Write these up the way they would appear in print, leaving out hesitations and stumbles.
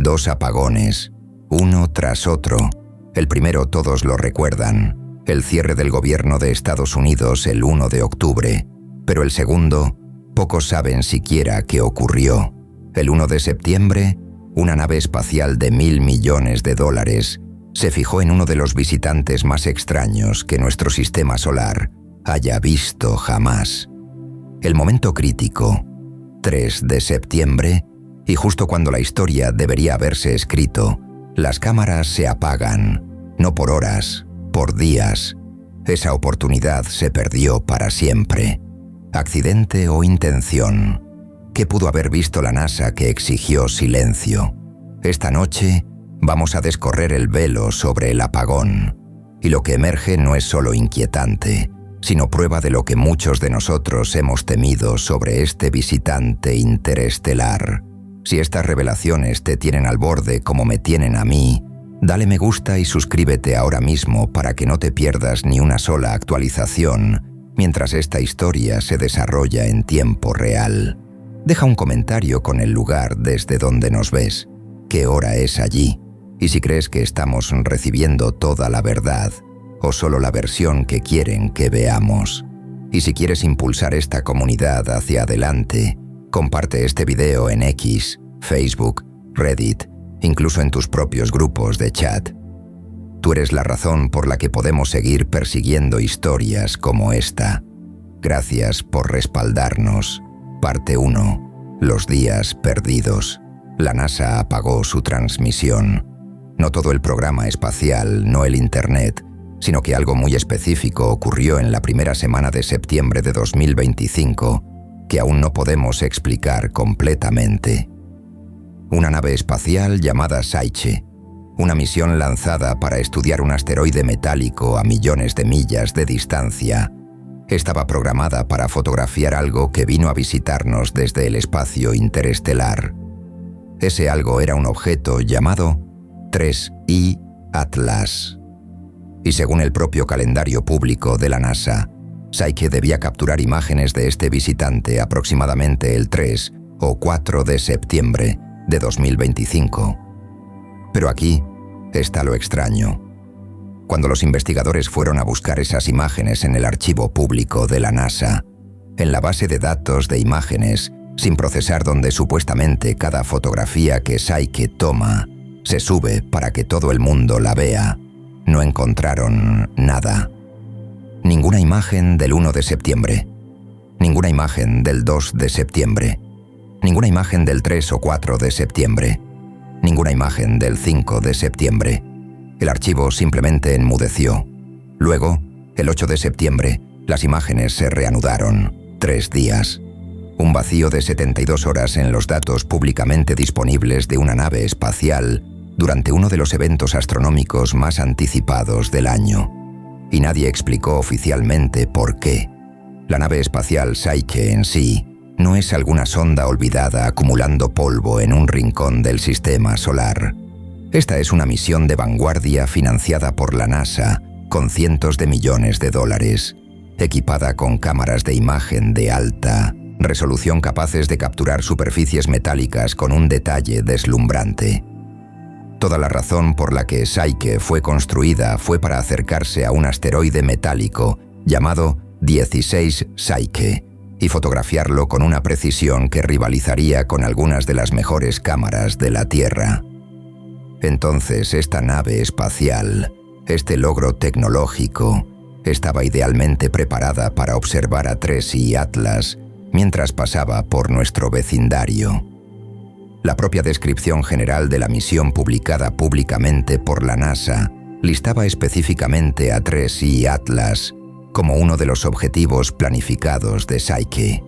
2 apagones, uno tras otro. El primero todos lo recuerdan, el cierre del gobierno de Estados Unidos el 1 de octubre, pero el segundo, pocos saben siquiera qué ocurrió. El 1 de septiembre, una nave espacial de $1.000 millones se fijó en uno de los visitantes más extraños que nuestro sistema solar haya visto jamás. El momento crítico, 3 de septiembre, y justo cuando la historia debería haberse escrito, las cámaras se apagan, no por horas, por días. Esa oportunidad se perdió para siempre. ¿Accidente o intención? ¿Qué pudo haber visto la NASA que exigió silencio? Esta noche vamos a descorrer el velo sobre el apagón, y lo que emerge no es solo inquietante, sino prueba de lo que muchos de nosotros hemos temido sobre este visitante interestelar. Si estas revelaciones te tienen al borde como me tienen a mí, dale me gusta y suscríbete ahora mismo para que no te pierdas ni una sola actualización mientras esta historia se desarrolla en tiempo real. Deja un comentario con el lugar desde donde nos ves, qué hora es allí, y si crees que estamos recibiendo toda la verdad o solo la versión que quieren que veamos. Y si quieres impulsar esta comunidad hacia adelante, comparte este video en X, Facebook, Reddit, incluso en tus propios grupos de chat. Tú eres la razón por la que podemos seguir persiguiendo historias como esta. Gracias por respaldarnos. Parte 1. Los días perdidos. La NASA apagó su transmisión. No todo el programa espacial, no el Internet, sino que algo muy específico ocurrió en la primera semana de septiembre de 2025, que aún no podemos explicar completamente. Una nave espacial llamada Psyche, una misión lanzada para estudiar un asteroide metálico a millones de millas de distancia, estaba programada para fotografiar algo que vino a visitarnos desde el espacio interestelar. Ese algo era un objeto llamado 3I Atlas. Y según el propio calendario público de la NASA, Psyche debía capturar imágenes de este visitante aproximadamente el 3 o 4 de septiembre de 2025. Pero aquí está lo extraño. Cuando los investigadores fueron a buscar esas imágenes en el archivo público de la NASA, en la base de datos de imágenes, sin procesar donde supuestamente cada fotografía que Psyche toma se sube para que todo el mundo la vea, no encontraron nada. Ninguna imagen del 1 de septiembre, ninguna imagen del 2 de septiembre, ninguna imagen del 3 o 4 de septiembre, ninguna imagen del 5 de septiembre. El archivo simplemente enmudeció. Luego, el 8 de septiembre, las imágenes se reanudaron. 3 días. Un vacío de 72 horas en los datos públicamente disponibles de una nave espacial durante uno de los eventos astronómicos más anticipados del año. Y nadie explicó oficialmente por qué. La nave espacial Psyche en sí no es alguna sonda olvidada acumulando polvo en un rincón del sistema solar. Esta es una misión de vanguardia financiada por la NASA con cientos de millones de dólares, equipada con cámaras de imagen de alta resolución capaces de capturar superficies metálicas con un detalle deslumbrante. Toda la razón por la que Psyche fue construida fue para acercarse a un asteroide metálico llamado 16 Psyche y fotografiarlo con una precisión que rivalizaría con algunas de las mejores cámaras de la Tierra. Entonces esta nave espacial, este logro tecnológico, estaba idealmente preparada para observar a 3I Atlas mientras pasaba por nuestro vecindario. La propia descripción general de la misión publicada públicamente por la NASA listaba específicamente a 3I Atlas como uno de los objetivos planificados de Psyche.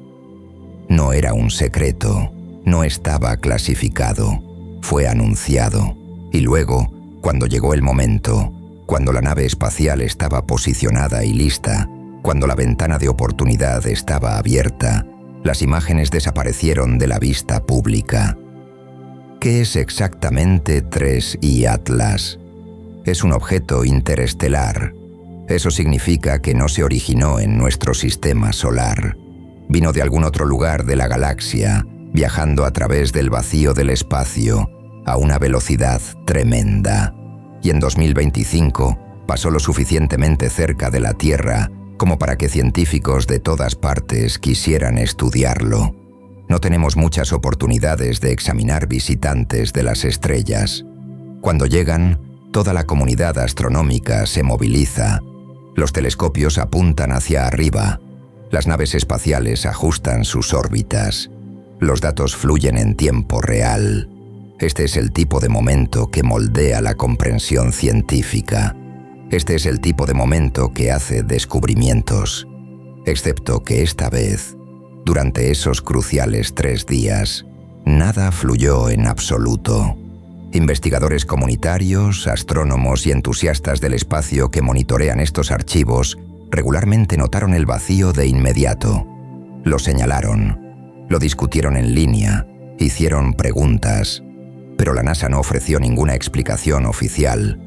No era un secreto, no estaba clasificado, fue anunciado. Y luego, cuando llegó el momento, cuando la nave espacial estaba posicionada y lista, cuando la ventana de oportunidad estaba abierta, las imágenes desaparecieron de la vista pública. ¿Qué es exactamente 3I Atlas? Es un objeto interestelar. Eso significa que no se originó en nuestro sistema solar. Vino de algún otro lugar de la galaxia, viajando a través del vacío del espacio, a una velocidad tremenda, y en 2025 pasó lo suficientemente cerca de la Tierra como para que científicos de todas partes quisieran estudiarlo. No tenemos muchas oportunidades de examinar visitantes de las estrellas. Cuando llegan, toda la comunidad astronómica se moviliza. Los telescopios apuntan hacia arriba. Las naves espaciales ajustan sus órbitas. Los datos fluyen en tiempo real. Este es el tipo de momento que moldea la comprensión científica. Este es el tipo de momento que hace descubrimientos. Excepto que esta vez, durante esos cruciales 3 días, nada fluyó en absoluto. Investigadores comunitarios, astrónomos y entusiastas del espacio que monitorean estos archivos regularmente notaron el vacío de inmediato. Lo señalaron, lo discutieron en línea, hicieron preguntas, pero la NASA no ofreció ninguna explicación oficial,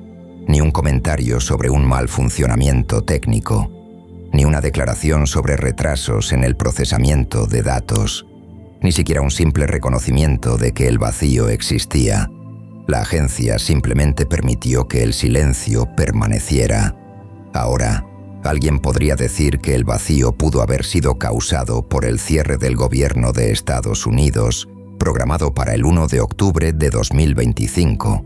ni un comentario sobre un mal funcionamiento técnico, ni una declaración sobre retrasos en el procesamiento de datos, ni siquiera un simple reconocimiento de que el vacío existía. La agencia simplemente permitió que el silencio permaneciera. Ahora, alguien podría decir que el vacío pudo haber sido causado por el cierre del gobierno de Estados Unidos, programado para el 1 de octubre de 2025.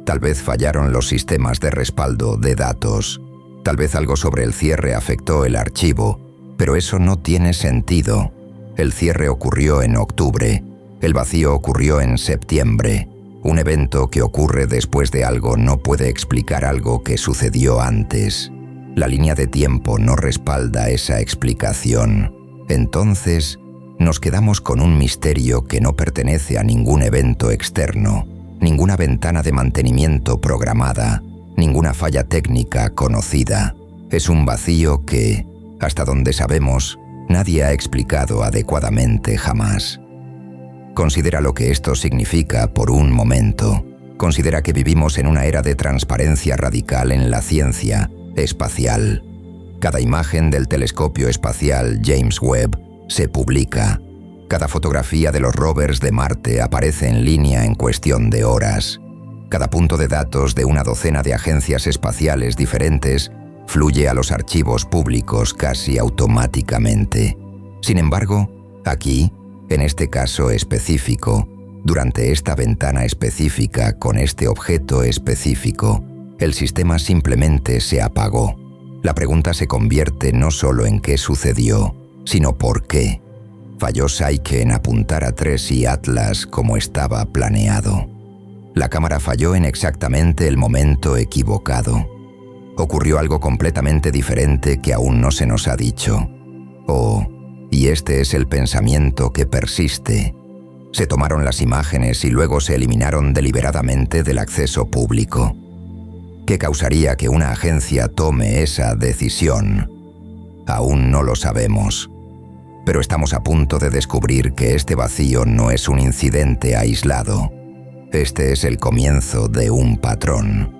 Tal vez fallaron los sistemas de respaldo de datos. Tal vez algo sobre el cierre afectó el archivo, pero eso no tiene sentido. El cierre ocurrió en octubre. El vacío ocurrió en septiembre. Un evento que ocurre después de algo no puede explicar algo que sucedió antes. La línea de tiempo no respalda esa explicación. Entonces, nos quedamos con un misterio que no pertenece a ningún evento externo, ninguna ventana de mantenimiento programada, ninguna falla técnica conocida. Es un vacío que, hasta donde sabemos, nadie ha explicado adecuadamente jamás. Considera lo que esto significa por un momento. Considera que vivimos en una era de transparencia radical en la ciencia espacial. Cada imagen del telescopio espacial James Webb se publica. Cada fotografía de los rovers de Marte aparece en línea en cuestión de horas. Cada punto de datos de una docena de agencias espaciales diferentes fluye a los archivos públicos casi automáticamente. Sin embargo, aquí, en este caso específico, durante esta ventana específica con este objeto específico, el sistema simplemente se apagó. La pregunta se convierte no solo en qué sucedió, sino por qué. Falló Psyche en apuntar a TRES y Atlas como estaba planeado. La cámara falló en exactamente el momento equivocado. Ocurrió algo completamente diferente que aún no se nos ha dicho. Y este es el pensamiento que persiste. Se tomaron las imágenes y luego se eliminaron deliberadamente del acceso público. ¿Qué causaría que una agencia tome esa decisión? Aún no lo sabemos. Pero estamos a punto de descubrir que este vacío no es un incidente aislado. Este es el comienzo de un patrón.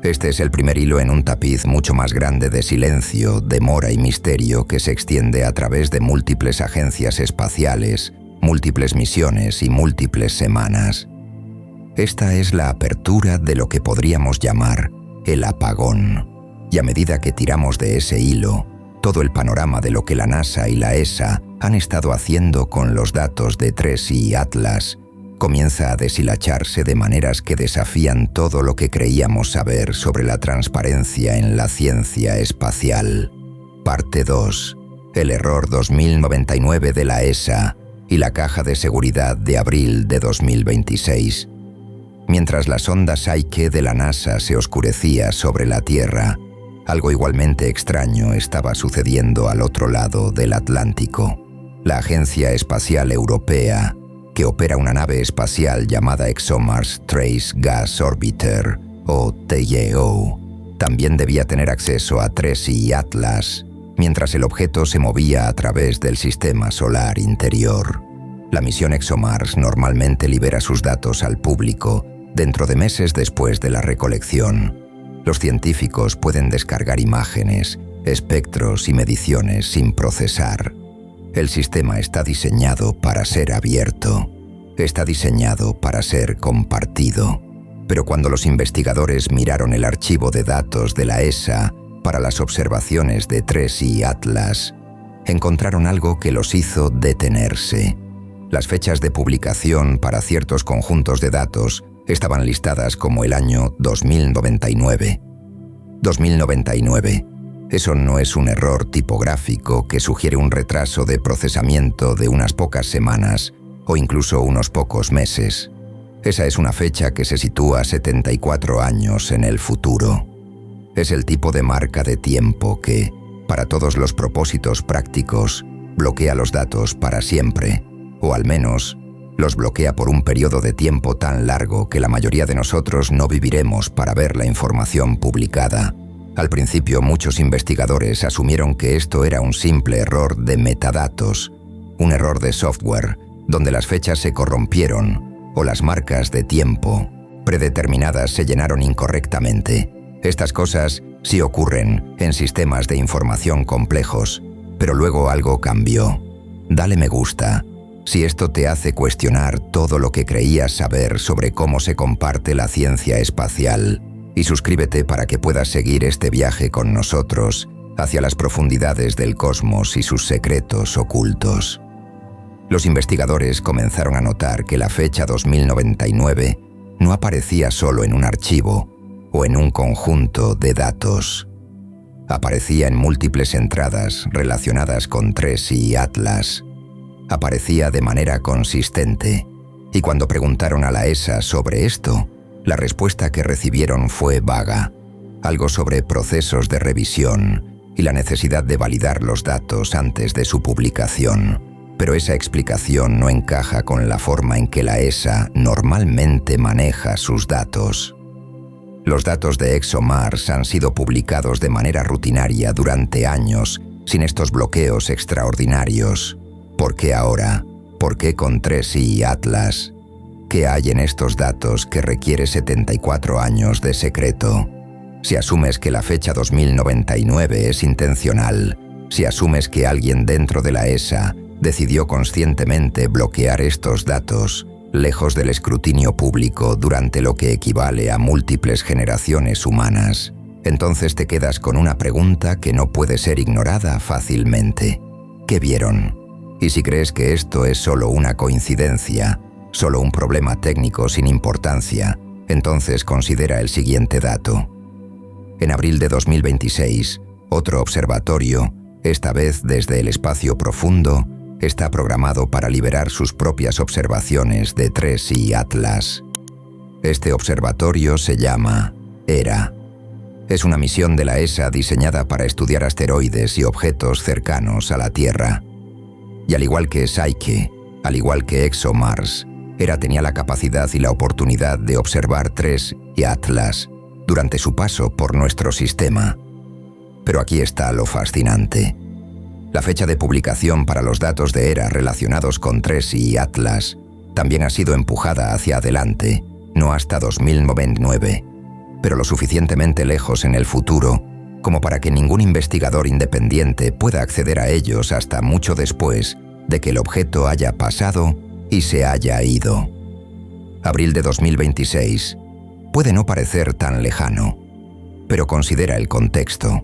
Este es el primer hilo en un tapiz mucho más grande de silencio, demora y misterio que se extiende a través de múltiples agencias espaciales, múltiples misiones y múltiples semanas. Esta es la apertura de lo que podríamos llamar el apagón. Y a medida que tiramos de ese hilo, todo el panorama de lo que la NASA y la ESA han estado haciendo con los datos de TRES y Atlas comienza a deshilacharse de maneras que desafían todo lo que creíamos saber sobre la transparencia en la ciencia espacial. Parte 2. El error 2099 de la ESA y la caja de seguridad de abril de 2026. Mientras la sonda Psyche de la NASA se oscurecía sobre la Tierra, algo igualmente extraño estaba sucediendo al otro lado del Atlántico. La Agencia Espacial Europea, que opera una nave espacial llamada ExoMars Trace Gas Orbiter, o TGO, también debía tener acceso a TRES y Atlas, mientras el objeto se movía a través del sistema solar interior. La misión ExoMars normalmente libera sus datos al público dentro de meses después de la recolección. Los científicos pueden descargar imágenes, espectros y mediciones sin procesar. El sistema está diseñado para ser abierto. está diseñado para ser compartido. Pero cuando los investigadores miraron el archivo de datos de la ESA para las observaciones de TRES y Atlas, encontraron algo que los hizo detenerse. Las fechas de publicación para ciertos conjuntos de datos estaban listadas como el año 2099. 2099. Eso no es un error tipográfico que sugiere un retraso de procesamiento de unas pocas semanas o incluso unos pocos meses. Esa es una fecha que se sitúa 74 años en el futuro. Es el tipo de marca de tiempo que, para todos los propósitos prácticos, bloquea los datos para siempre, o al menos los bloquea por un periodo de tiempo tan largo que la mayoría de nosotros no viviremos para ver la información publicada. Al principio, muchos investigadores asumieron que esto era un simple error de metadatos, un error de software, donde las fechas se corrompieron o las marcas de tiempo predeterminadas se llenaron incorrectamente. Estas cosas sí ocurren en sistemas de información complejos, pero luego algo cambió. Dale me gusta si esto te hace cuestionar todo lo que creías saber sobre cómo se comparte la ciencia espacial, y suscríbete para que puedas seguir este viaje con nosotros hacia las profundidades del cosmos y sus secretos ocultos. Los investigadores comenzaron a notar que la fecha 2099 no aparecía solo en un archivo o en un conjunto de datos. Aparecía en múltiples entradas relacionadas con TRES y Atlas. Aparecía de manera consistente, y cuando preguntaron a la ESA sobre esto, la respuesta que recibieron fue vaga, algo sobre procesos de revisión y la necesidad de validar los datos antes de su publicación. Pero esa explicación no encaja con la forma en que la ESA normalmente maneja sus datos. Los datos de ExoMars han sido publicados de manera rutinaria durante años sin estos bloqueos extraordinarios. ¿Por qué ahora? ¿Por qué con TRES y Atlas? ¿Qué hay en estos datos que requiere 74 años de secreto? Si asumes que la fecha 2099 es intencional, si asumes que alguien dentro de la ESA decidió conscientemente bloquear estos datos, lejos del escrutinio público durante lo que equivale a múltiples generaciones humanas, entonces te quedas con una pregunta que no puede ser ignorada fácilmente. ¿Qué vieron? Y si crees que esto es solo una coincidencia, solo un problema técnico sin importancia, entonces considera el siguiente dato. En abril de 2026, otro observatorio, esta vez desde el espacio profundo, está programado para liberar sus propias observaciones de TRES y Atlas. Este observatorio se llama ERA. Es una misión de la ESA diseñada para estudiar asteroides y objetos cercanos a la Tierra. Y al igual que Psyche, al igual que ExoMars, ERA tenía la capacidad y la oportunidad de observar TRES y Atlas durante su paso por nuestro sistema. Pero aquí está lo fascinante. La fecha de publicación para los datos de ERA relacionados con TRES y Atlas también ha sido empujada hacia adelante, no hasta 2099, pero lo suficientemente lejos en el futuro como para que ningún investigador independiente pueda acceder a ellos hasta mucho después de que el objeto haya pasado y se haya ido. Abril de 2026 puede no parecer tan lejano, pero considera el contexto.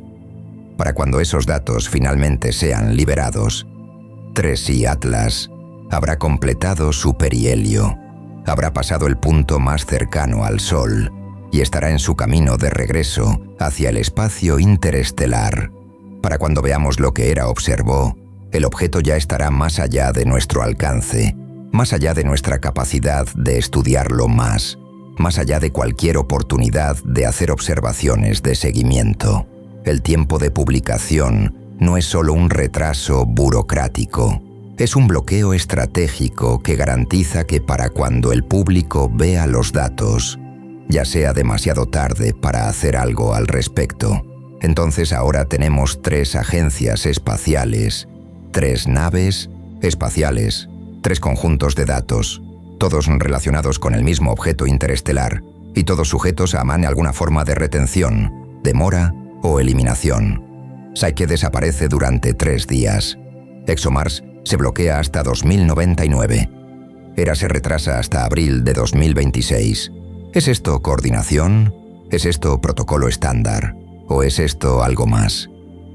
Para cuando esos datos finalmente sean liberados, TRES y Atlas habrá completado su perihelio, habrá pasado el punto más cercano al Sol y estará en su camino de regreso hacia el espacio interestelar. Para cuando veamos lo que ERA observó, el objeto ya estará más allá de nuestro alcance, más allá de nuestra capacidad de estudiarlo más allá de cualquier oportunidad de hacer observaciones de seguimiento. El tiempo de publicación no es solo un retraso burocrático, es un bloqueo estratégico que garantiza que para cuando el público vea los datos, ya sea demasiado tarde para hacer algo al respecto. Entonces ahora tenemos 3 agencias espaciales, 3 naves espaciales, 3 conjuntos de datos, todos relacionados con el mismo objeto interestelar y todos sujetos a alguna forma de retención, demora o eliminación. Psyche desaparece durante 3 días. ExoMars se bloquea hasta 2099. ERA se retrasa hasta abril de 2026. ¿Es esto coordinación? ¿Es esto protocolo estándar? ¿O es esto algo más?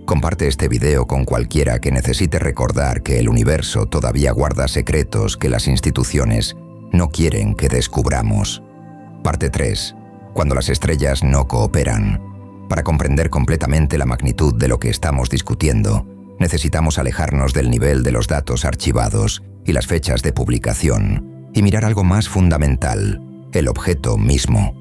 Comparte este video con cualquiera que necesite recordar que el universo todavía guarda secretos que las instituciones no quieren que descubramos. Parte 3. Cuando las estrellas no cooperan. Para comprender completamente la magnitud de lo que estamos discutiendo, necesitamos alejarnos del nivel de los datos archivados y las fechas de publicación y mirar algo más fundamental, el objeto mismo.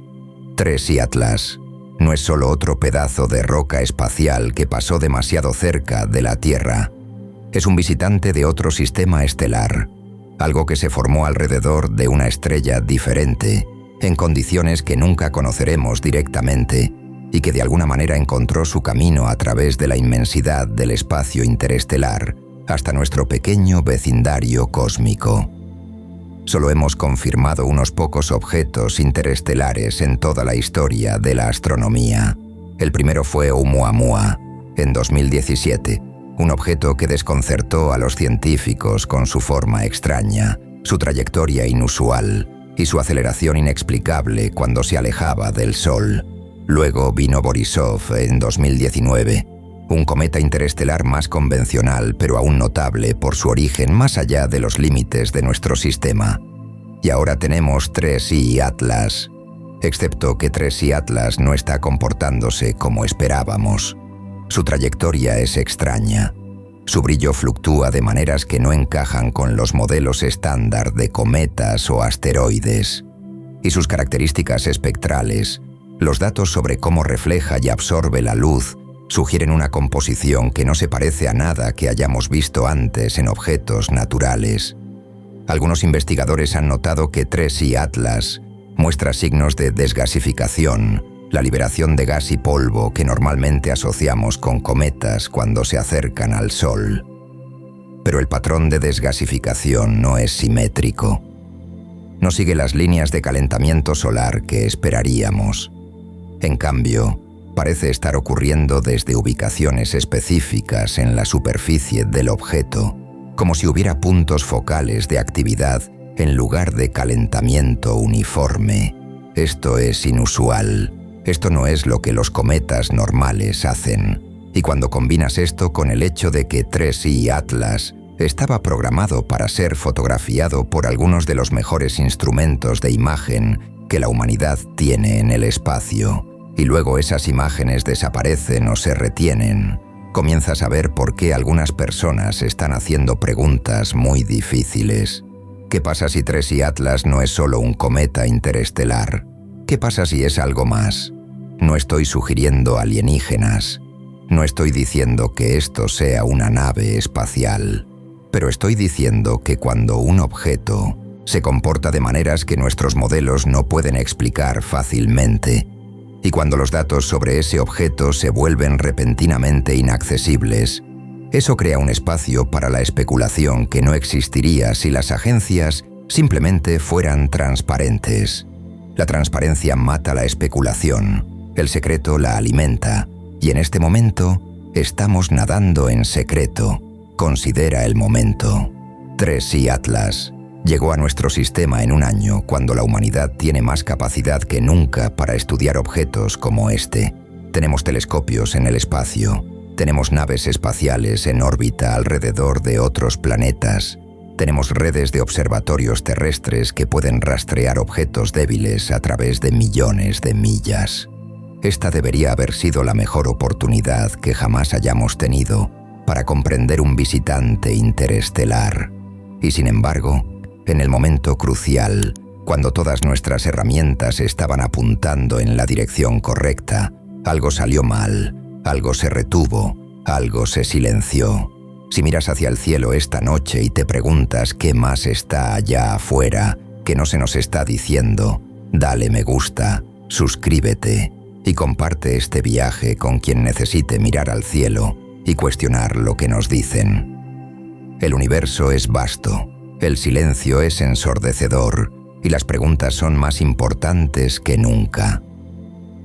3i Atlas no es solo otro pedazo de roca espacial que pasó demasiado cerca de la Tierra. Es un visitante de otro sistema estelar, algo que se formó alrededor de una estrella diferente, en condiciones que nunca conoceremos directamente, y que de alguna manera encontró su camino a través de la inmensidad del espacio interestelar hasta nuestro pequeño vecindario cósmico. Solo hemos confirmado unos pocos objetos interestelares en toda la historia de la astronomía. El primero fue Oumuamua, en 2017, un objeto que desconcertó a los científicos con su forma extraña, su trayectoria inusual y su aceleración inexplicable cuando se alejaba del Sol. Luego vino Borisov en 2019, un cometa interestelar más convencional pero aún notable por su origen más allá de los límites de nuestro sistema. Y ahora tenemos 3i Atlas, excepto que 3i Atlas no está comportándose como esperábamos. Su trayectoria es extraña. Su brillo fluctúa de maneras que no encajan con los modelos estándar de cometas o asteroides. Y sus características espectrales, los datos sobre cómo refleja y absorbe la luz, sugieren una composición que no se parece a nada que hayamos visto antes en objetos naturales. Algunos investigadores han notado que 3i Atlas muestra signos de desgasificación, la liberación de gas y polvo que normalmente asociamos con cometas cuando se acercan al Sol. Pero el patrón de desgasificación no es simétrico. No sigue las líneas de calentamiento solar que esperaríamos. En cambio, parece estar ocurriendo desde ubicaciones específicas en la superficie del objeto, como si hubiera puntos focales de actividad en lugar de calentamiento uniforme. Esto es inusual. Esto no es lo que los cometas normales hacen. Y cuando combinas esto con el hecho de que 3i Atlas estaba programado para ser fotografiado por algunos de los mejores instrumentos de imagen que la humanidad tiene en el espacio, y luego esas imágenes desaparecen o se retienen, comienzas a ver por qué algunas personas están haciendo preguntas muy difíciles. ¿Qué pasa si 3i Atlas no es solo un cometa interestelar? ¿Qué pasa si es algo más? No estoy sugiriendo alienígenas. No estoy diciendo que esto sea una nave espacial. Pero estoy diciendo que cuando un objeto se comporta de maneras que nuestros modelos no pueden explicar fácilmente, y cuando los datos sobre ese objeto se vuelven repentinamente inaccesibles, eso crea un espacio para la especulación que no existiría si las agencias simplemente fueran transparentes. La transparencia mata la especulación, el secreto la alimenta, y en este momento estamos nadando en secreto. Considera el momento. 3i Atlas llegó a nuestro sistema en un año cuando la humanidad tiene más capacidad que nunca para estudiar objetos como este. Tenemos telescopios en el espacio, tenemos naves espaciales en órbita alrededor de otros planetas, tenemos redes de observatorios terrestres que pueden rastrear objetos débiles a través de millones de millas. Esta debería haber sido la mejor oportunidad que jamás hayamos tenido para comprender un visitante interestelar. Y sin embargo, en el momento crucial, cuando todas nuestras herramientas estaban apuntando en la dirección correcta, algo salió mal, algo se retuvo, algo se silenció. Si miras hacia el cielo esta noche y te preguntas qué más está allá afuera, que no se nos está diciendo, dale me gusta, suscríbete y comparte este viaje con quien necesite mirar al cielo y cuestionar lo que nos dicen. El universo es vasto. El silencio es ensordecedor y las preguntas son más importantes que nunca.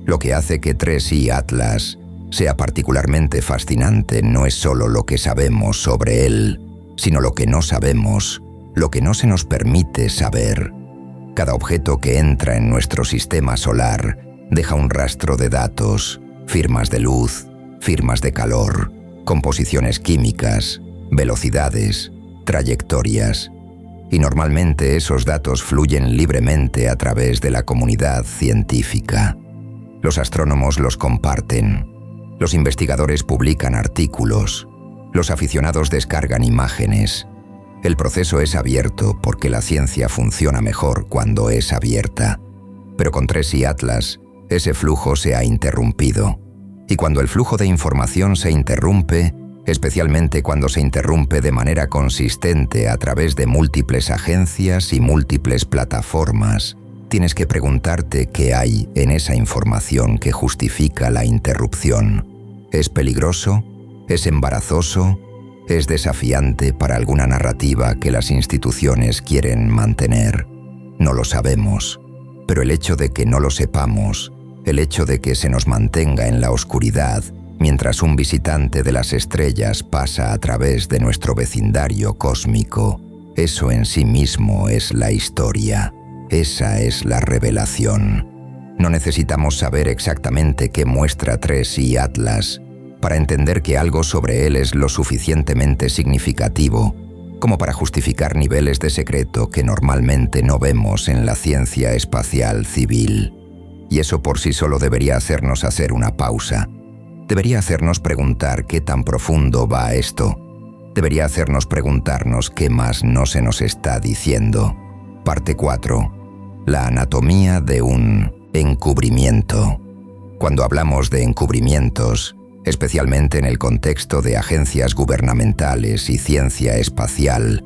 Lo que hace que 3i Atlas sea particularmente fascinante no es solo lo que sabemos sobre él, sino lo que no sabemos, lo que no se nos permite saber. Cada objeto que entra en nuestro sistema solar deja un rastro de datos, firmas de luz, firmas de calor, composiciones químicas, velocidades, trayectorias. Y normalmente esos datos fluyen libremente a través de la comunidad científica. Los astrónomos los comparten, los investigadores publican artículos, los aficionados descargan imágenes. El proceso es abierto porque la ciencia funciona mejor cuando es abierta. Pero con TRES y Atlas, ese flujo se ha interrumpido. Y cuando el flujo de información se interrumpe, especialmente cuando se interrumpe de manera consistente a través de múltiples agencias y múltiples plataformas, tienes que preguntarte qué hay en esa información que justifica la interrupción. ¿Es peligroso? ¿Es embarazoso? ¿Es desafiante para alguna narrativa que las instituciones quieren mantener? No lo sabemos, pero el hecho de que no lo sepamos, el hecho de que se nos mantenga en la oscuridad, mientras un visitante de las estrellas pasa a través de nuestro vecindario cósmico, eso en sí mismo es la historia. Esa es la revelación. No necesitamos saber exactamente qué muestra TRES y Atlas para entender que algo sobre él es lo suficientemente significativo como para justificar niveles de secreto que normalmente no vemos en la ciencia espacial civil. Y eso por sí solo debería hacernos hacer una pausa. Debería hacernos preguntar qué tan profundo va esto. Debería hacernos preguntarnos qué más no se nos está diciendo. Parte 4. La anatomía de un encubrimiento. Cuando hablamos de encubrimientos, especialmente en el contexto de agencias gubernamentales y ciencia espacial,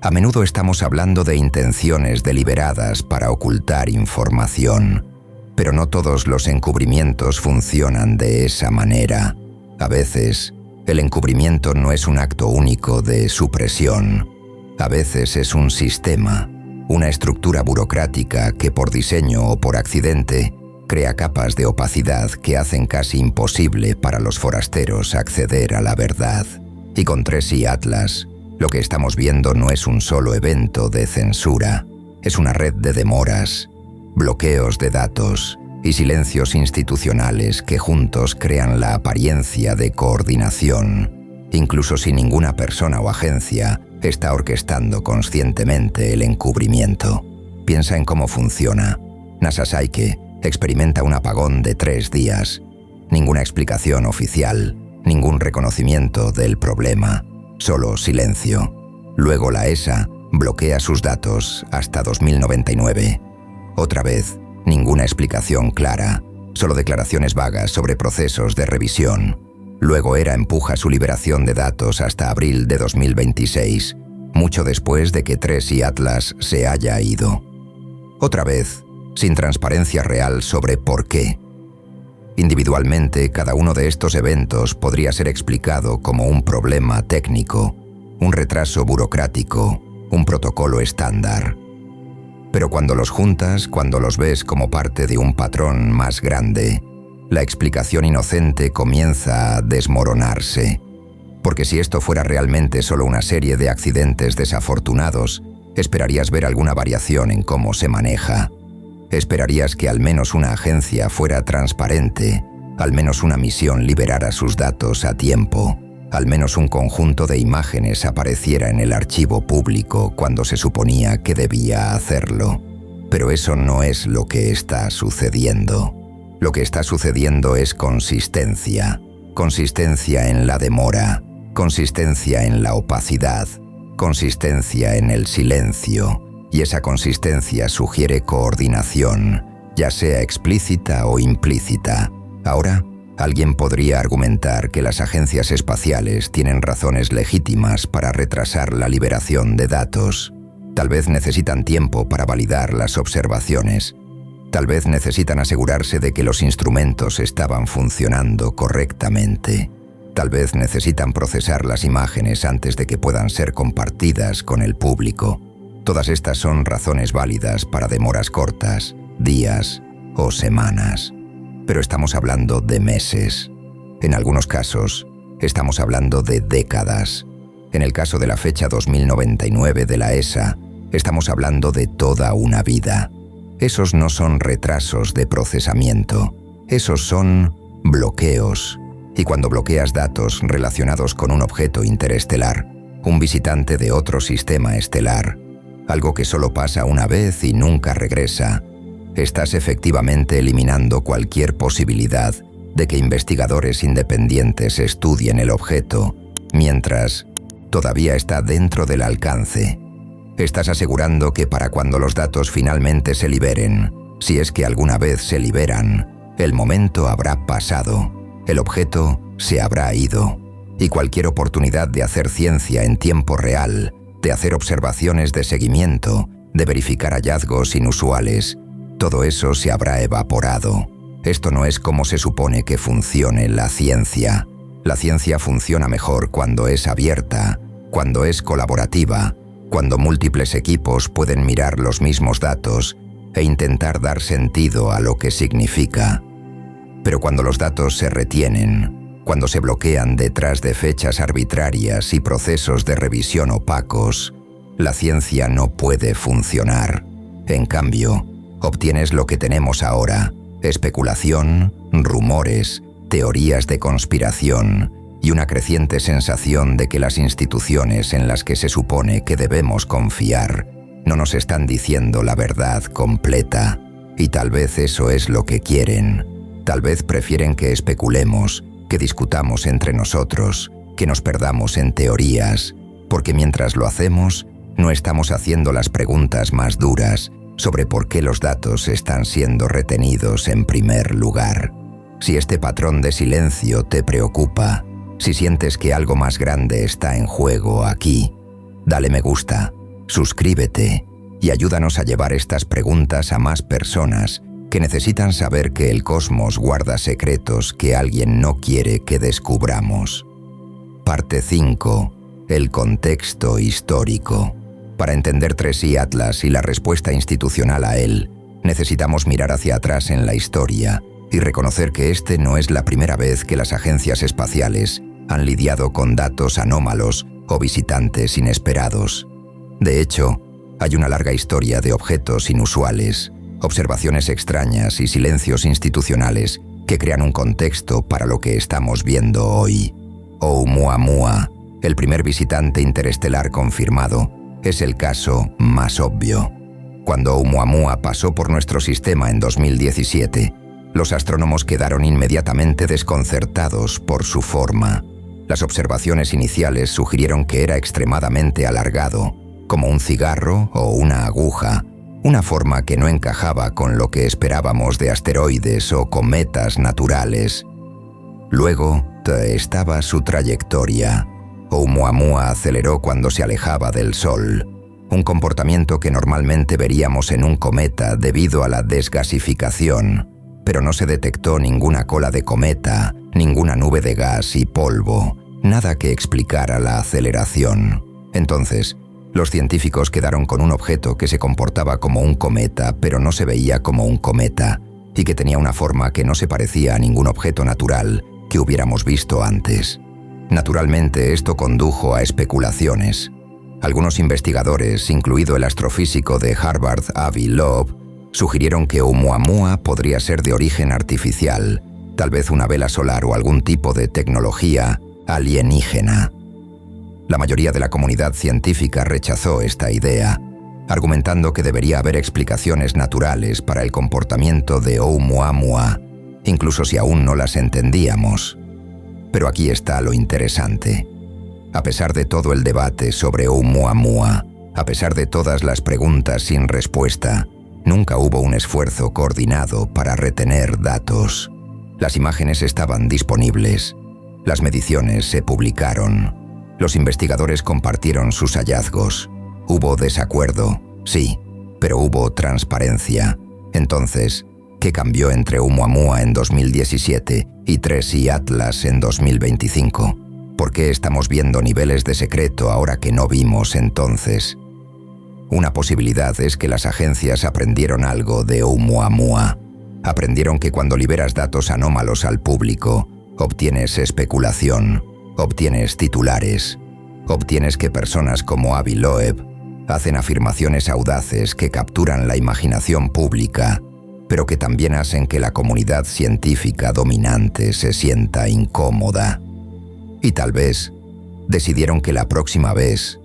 a menudo estamos hablando de intenciones deliberadas para ocultar información. Pero no todos los encubrimientos funcionan de esa manera. A veces, el encubrimiento no es un acto único de supresión. A veces es un sistema, una estructura burocrática que por diseño o por accidente crea capas de opacidad que hacen casi imposible para los forasteros acceder a la verdad. Y con TRES y Atlas, lo que estamos viendo no es un solo evento de censura, es una red de demoras, bloqueos de datos y silencios institucionales que juntos crean la apariencia de coordinación, incluso si ninguna persona o agencia está orquestando conscientemente el encubrimiento. Piensa en cómo funciona. NASA Psyche experimenta un apagón de 3 días. Ninguna explicación oficial, ningún reconocimiento del problema, solo silencio. Luego la ESA bloquea sus datos hasta 2099. Otra vez, ninguna explicación clara, solo declaraciones vagas sobre procesos de revisión. Luego ERA empuja su liberación de datos hasta abril de 2026, mucho después de que TRES y Atlas se haya ido. Otra vez, sin transparencia real sobre por qué. Individualmente, cada uno de estos eventos podría ser explicado como un problema técnico, un retraso burocrático, un protocolo estándar. Pero cuando los juntas, cuando los ves como parte de un patrón más grande, la explicación inocente comienza a desmoronarse. Porque si esto fuera realmente solo una serie de accidentes desafortunados, esperarías ver alguna variación en cómo se maneja. Esperarías que al menos una agencia fuera transparente, al menos una misión liberara sus datos a tiempo, al menos un conjunto de imágenes apareciera en el archivo público cuando se suponía que debía hacerlo. Pero eso no es lo que está sucediendo. Lo que está sucediendo es consistencia. Consistencia en la demora, consistencia en la opacidad, consistencia en el silencio. Y esa consistencia sugiere coordinación, ya sea explícita o implícita. Ahora, alguien podría argumentar que las agencias espaciales tienen razones legítimas para retrasar la liberación de datos. Tal vez necesitan tiempo para validar las observaciones. Tal vez necesitan asegurarse de que los instrumentos estaban funcionando correctamente. Tal vez necesitan procesar las imágenes antes de que puedan ser compartidas con el público. Todas estas son razones válidas para demoras cortas, días o semanas. Pero estamos hablando de meses. En algunos casos, estamos hablando de décadas. En el caso de la fecha 2099 de la ESA, estamos hablando de toda una vida. Esos no son retrasos de procesamiento, esos son bloqueos. Y cuando bloqueas datos relacionados con un objeto interestelar, un visitante de otro sistema estelar, algo que solo pasa una vez y nunca regresa, estás efectivamente eliminando cualquier posibilidad de que investigadores independientes estudien el objeto, mientras todavía está dentro del alcance. Estás asegurando que para cuando los datos finalmente se liberen, si es que alguna vez se liberan, el momento habrá pasado, el objeto se habrá ido, y cualquier oportunidad de hacer ciencia en tiempo real, de hacer observaciones de seguimiento, de verificar hallazgos inusuales, todo eso se habrá evaporado. Esto no es como se supone que funcione la ciencia. La ciencia funciona mejor cuando es abierta, cuando es colaborativa, cuando múltiples equipos pueden mirar los mismos datos e intentar dar sentido a lo que significa. Pero cuando los datos se retienen, cuando se bloquean detrás de fechas arbitrarias y procesos de revisión opacos, la ciencia no puede funcionar. En cambio, obtienes lo que tenemos ahora: especulación, rumores, teorías de conspiración y una creciente sensación de que las instituciones en las que se supone que debemos confiar no nos están diciendo la verdad completa. Y tal vez eso es lo que quieren. Tal vez prefieren que especulemos, que discutamos entre nosotros, que nos perdamos en teorías, porque mientras lo hacemos, no estamos haciendo las preguntas más duras sobre por qué los datos están siendo retenidos en primer lugar. Si este patrón de silencio te preocupa, si sientes que algo más grande está en juego aquí, dale me gusta, suscríbete y ayúdanos a llevar estas preguntas a más personas que necesitan saber que el cosmos guarda secretos que alguien no quiere que descubramos. Parte 5. El contexto histórico. Para entender 3i Atlas y la respuesta institucional a él, necesitamos mirar hacia atrás en la historia y reconocer que este no es la primera vez que las agencias espaciales han lidiado con datos anómalos o visitantes inesperados. De hecho, hay una larga historia de objetos inusuales, observaciones extrañas y silencios institucionales que crean un contexto para lo que estamos viendo hoy. Oumuamua, el primer visitante interestelar confirmado, es el caso más obvio. Cuando Oumuamua pasó por nuestro sistema en 2017, los astrónomos quedaron inmediatamente desconcertados por su forma. Las observaciones iniciales sugirieron que era extremadamente alargado, como un cigarro o una aguja, una forma que no encajaba con lo que esperábamos de asteroides o cometas naturales. Luego estaba su trayectoria. Oumuamua aceleró cuando se alejaba del Sol, un comportamiento que normalmente veríamos en un cometa debido a la desgasificación, pero no se detectó ninguna cola de cometa, ninguna nube de gas y polvo, nada que explicara la aceleración. Entonces, los científicos quedaron con un objeto que se comportaba como un cometa, pero no se veía como un cometa, y que tenía una forma que no se parecía a ningún objeto natural que hubiéramos visto antes. Naturalmente, esto condujo a especulaciones. Algunos investigadores, incluido el astrofísico de Harvard Avi Loeb, sugirieron que Oumuamua podría ser de origen artificial, tal vez una vela solar o algún tipo de tecnología alienígena. La mayoría de la comunidad científica rechazó esta idea, argumentando que debería haber explicaciones naturales para el comportamiento de Oumuamua, incluso si aún no las entendíamos. Pero aquí está lo interesante. A pesar de todo el debate sobre Oumuamua, a pesar de todas las preguntas sin respuesta, nunca hubo un esfuerzo coordinado para retener datos. Las imágenes estaban disponibles. Las mediciones se publicaron. Los investigadores compartieron sus hallazgos. Hubo desacuerdo, sí, pero hubo transparencia. Entonces, ¿qué cambió entre Oumuamua en 2017 y 3i Atlas en 2025? ¿Por qué estamos viendo niveles de secreto ahora que no vimos entonces? Una posibilidad es que las agencias aprendieron algo de Oumuamua. Aprendieron que cuando liberas datos anómalos al público, obtienes especulación, obtienes titulares. obtienes que personas como Avi Loeb hacen afirmaciones audaces que capturan la imaginación pública, pero que también hacen que la comunidad científica dominante se sienta incómoda. Y tal vez decidieron que la próxima vez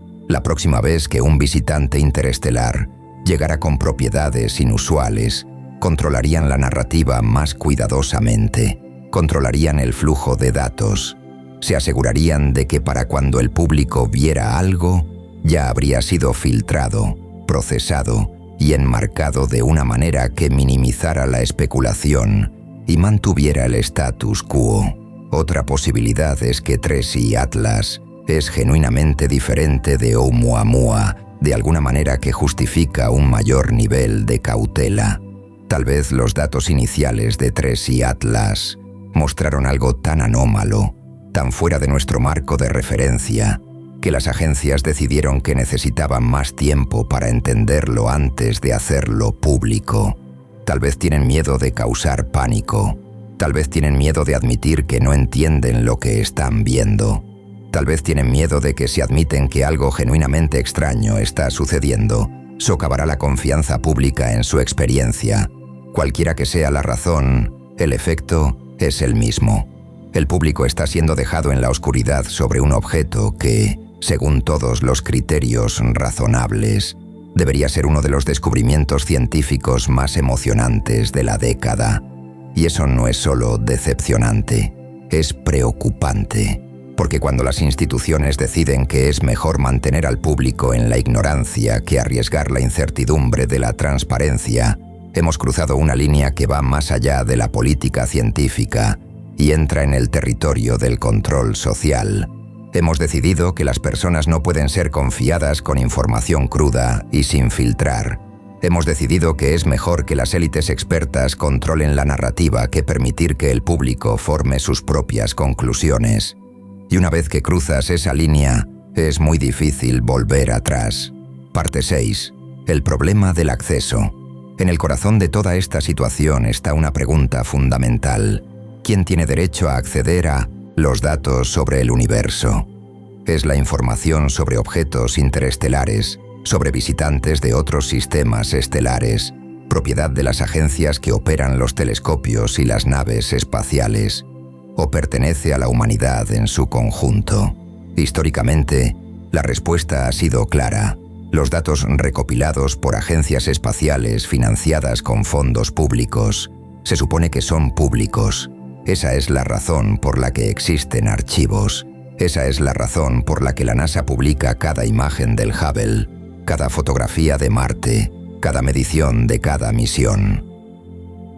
que un visitante interestelar llegara con propiedades inusuales, controlarían la narrativa más cuidadosamente, controlarían el flujo de datos, se asegurarían de que para cuando el público viera algo, ya habría sido filtrado, procesado y enmarcado de una manera que minimizara la especulación y mantuviera el status quo. Otra posibilidad es que Tracy Atlas es genuinamente diferente de Oumuamua, de alguna manera que justifica un mayor nivel de cautela. Tal vez los datos iniciales de Tracy Atlas mostraron algo tan anómalo, tan fuera de nuestro marco de referencia, que las agencias decidieron que necesitaban más tiempo para entenderlo antes de hacerlo público. Tal vez tienen miedo de causar pánico. Tal vez tienen miedo de admitir que no entienden lo que están viendo. Tal vez tienen miedo de que si admiten que algo genuinamente extraño está sucediendo, socavará la confianza pública en su experiencia. Cualquiera que sea la razón, el efecto es el mismo. El público está siendo dejado en la oscuridad sobre un objeto que, según todos los criterios razonables, debería ser uno de los descubrimientos científicos más emocionantes de la década. Y eso no es solo decepcionante, es preocupante. Porque cuando las instituciones deciden que es mejor mantener al público en la ignorancia que arriesgar la incertidumbre de la transparencia, hemos cruzado una línea que va más allá de la política científica y entra en el territorio del control social. Hemos decidido que las personas no pueden ser confiadas con información cruda y sin filtrar. Hemos decidido que es mejor que las élites expertas controlen la narrativa que permitir que el público forme sus propias conclusiones. Y una vez que cruzas esa línea, es muy difícil volver atrás. Parte 6. El problema del acceso. En el corazón de toda esta situación está una pregunta fundamental. ¿Quién tiene derecho a acceder a los datos sobre el universo? Es la información sobre objetos interestelares, sobre visitantes de otros sistemas estelares, propiedad de las agencias que operan los telescopios y las naves espaciales, o pertenece a la humanidad en su conjunto. Históricamente, la respuesta ha sido clara. Los datos recopilados por agencias espaciales financiadas con fondos públicos se supone que son públicos. Esa es la razón por la que existen archivos. Esa es la razón por la que la NASA publica cada imagen del Hubble, cada fotografía de Marte, cada medición de cada misión.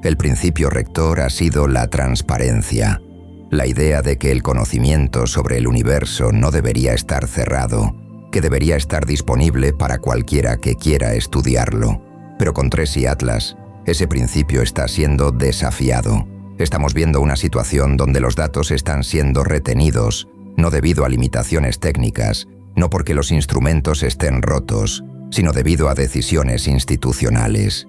El principio rector ha sido la transparencia. La idea de que el conocimiento sobre el universo no debería estar cerrado, que debería estar disponible para cualquiera que quiera estudiarlo. Pero con Tracy Atlas, ese principio está siendo desafiado. Estamos viendo una situación donde los datos están siendo retenidos, no debido a limitaciones técnicas, no porque los instrumentos estén rotos, sino debido a decisiones institucionales.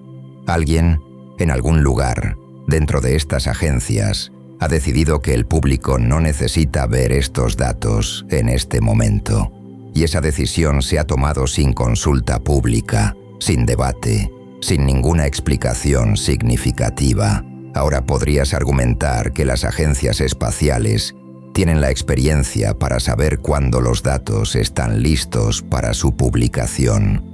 Alguien, en algún lugar, dentro de estas agencias, ha decidido que el público no necesita ver estos datos en este momento. Y esa decisión se ha tomado sin consulta pública, sin debate, sin ninguna explicación significativa. Ahora podrías argumentar que las agencias espaciales tienen la experiencia para saber cuándo los datos están listos para su publicación.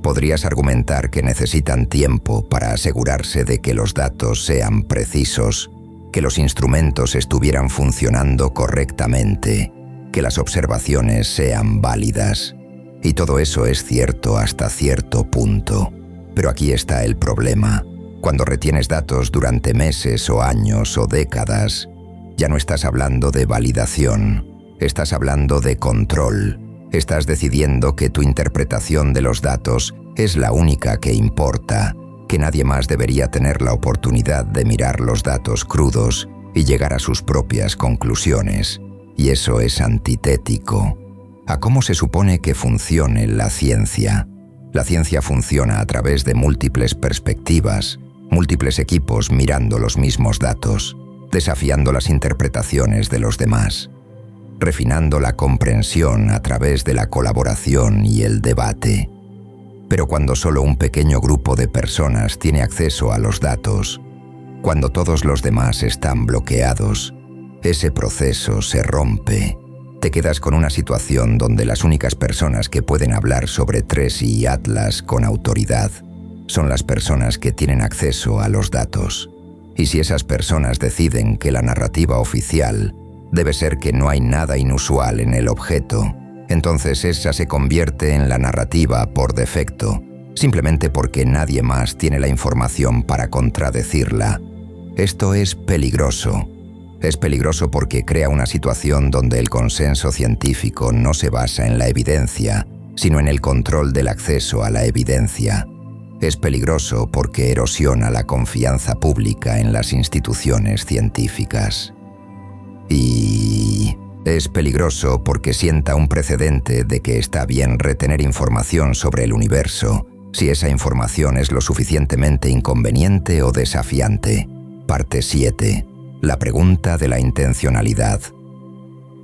Podrías argumentar que necesitan tiempo para asegurarse de que los datos sean precisos, que los instrumentos estuvieran funcionando correctamente, que las observaciones sean válidas. Y todo eso es cierto hasta cierto punto. Pero aquí está el problema. Cuando retienes datos durante meses o años o décadas, ya no estás hablando de validación, estás hablando de control. Estás decidiendo que tu interpretación de los datos es la única que importa, que nadie más debería tener la oportunidad de mirar los datos crudos y llegar a sus propias conclusiones. Y eso es antitético a cómo se supone que funcione la ciencia. La ciencia funciona a través de múltiples perspectivas, múltiples equipos mirando los mismos datos, desafiando las interpretaciones de los demás. refinando la comprensión a través de la colaboración y el debate. Pero cuando solo un pequeño grupo de personas tiene acceso a los datos, cuando todos los demás están bloqueados, ese proceso se rompe. Te quedas con una situación donde las únicas personas que pueden hablar sobre Tracy y Atlas con autoridad son las personas que tienen acceso a los datos. Y si esas personas deciden que la narrativa oficial debe ser que no hay nada inusual en el objeto, entonces esa se convierte en la narrativa por defecto, simplemente porque nadie más tiene la información para contradecirla. Esto es peligroso. Es peligroso porque crea una situación donde el consenso científico no se basa en la evidencia, sino en el control del acceso a la evidencia. Es peligroso porque erosiona la confianza pública en las instituciones científicas. Y es peligroso porque sienta un precedente de que está bien retener información sobre el universo si esa información es lo suficientemente inconveniente o desafiante. Parte 7. La pregunta de la intencionalidad.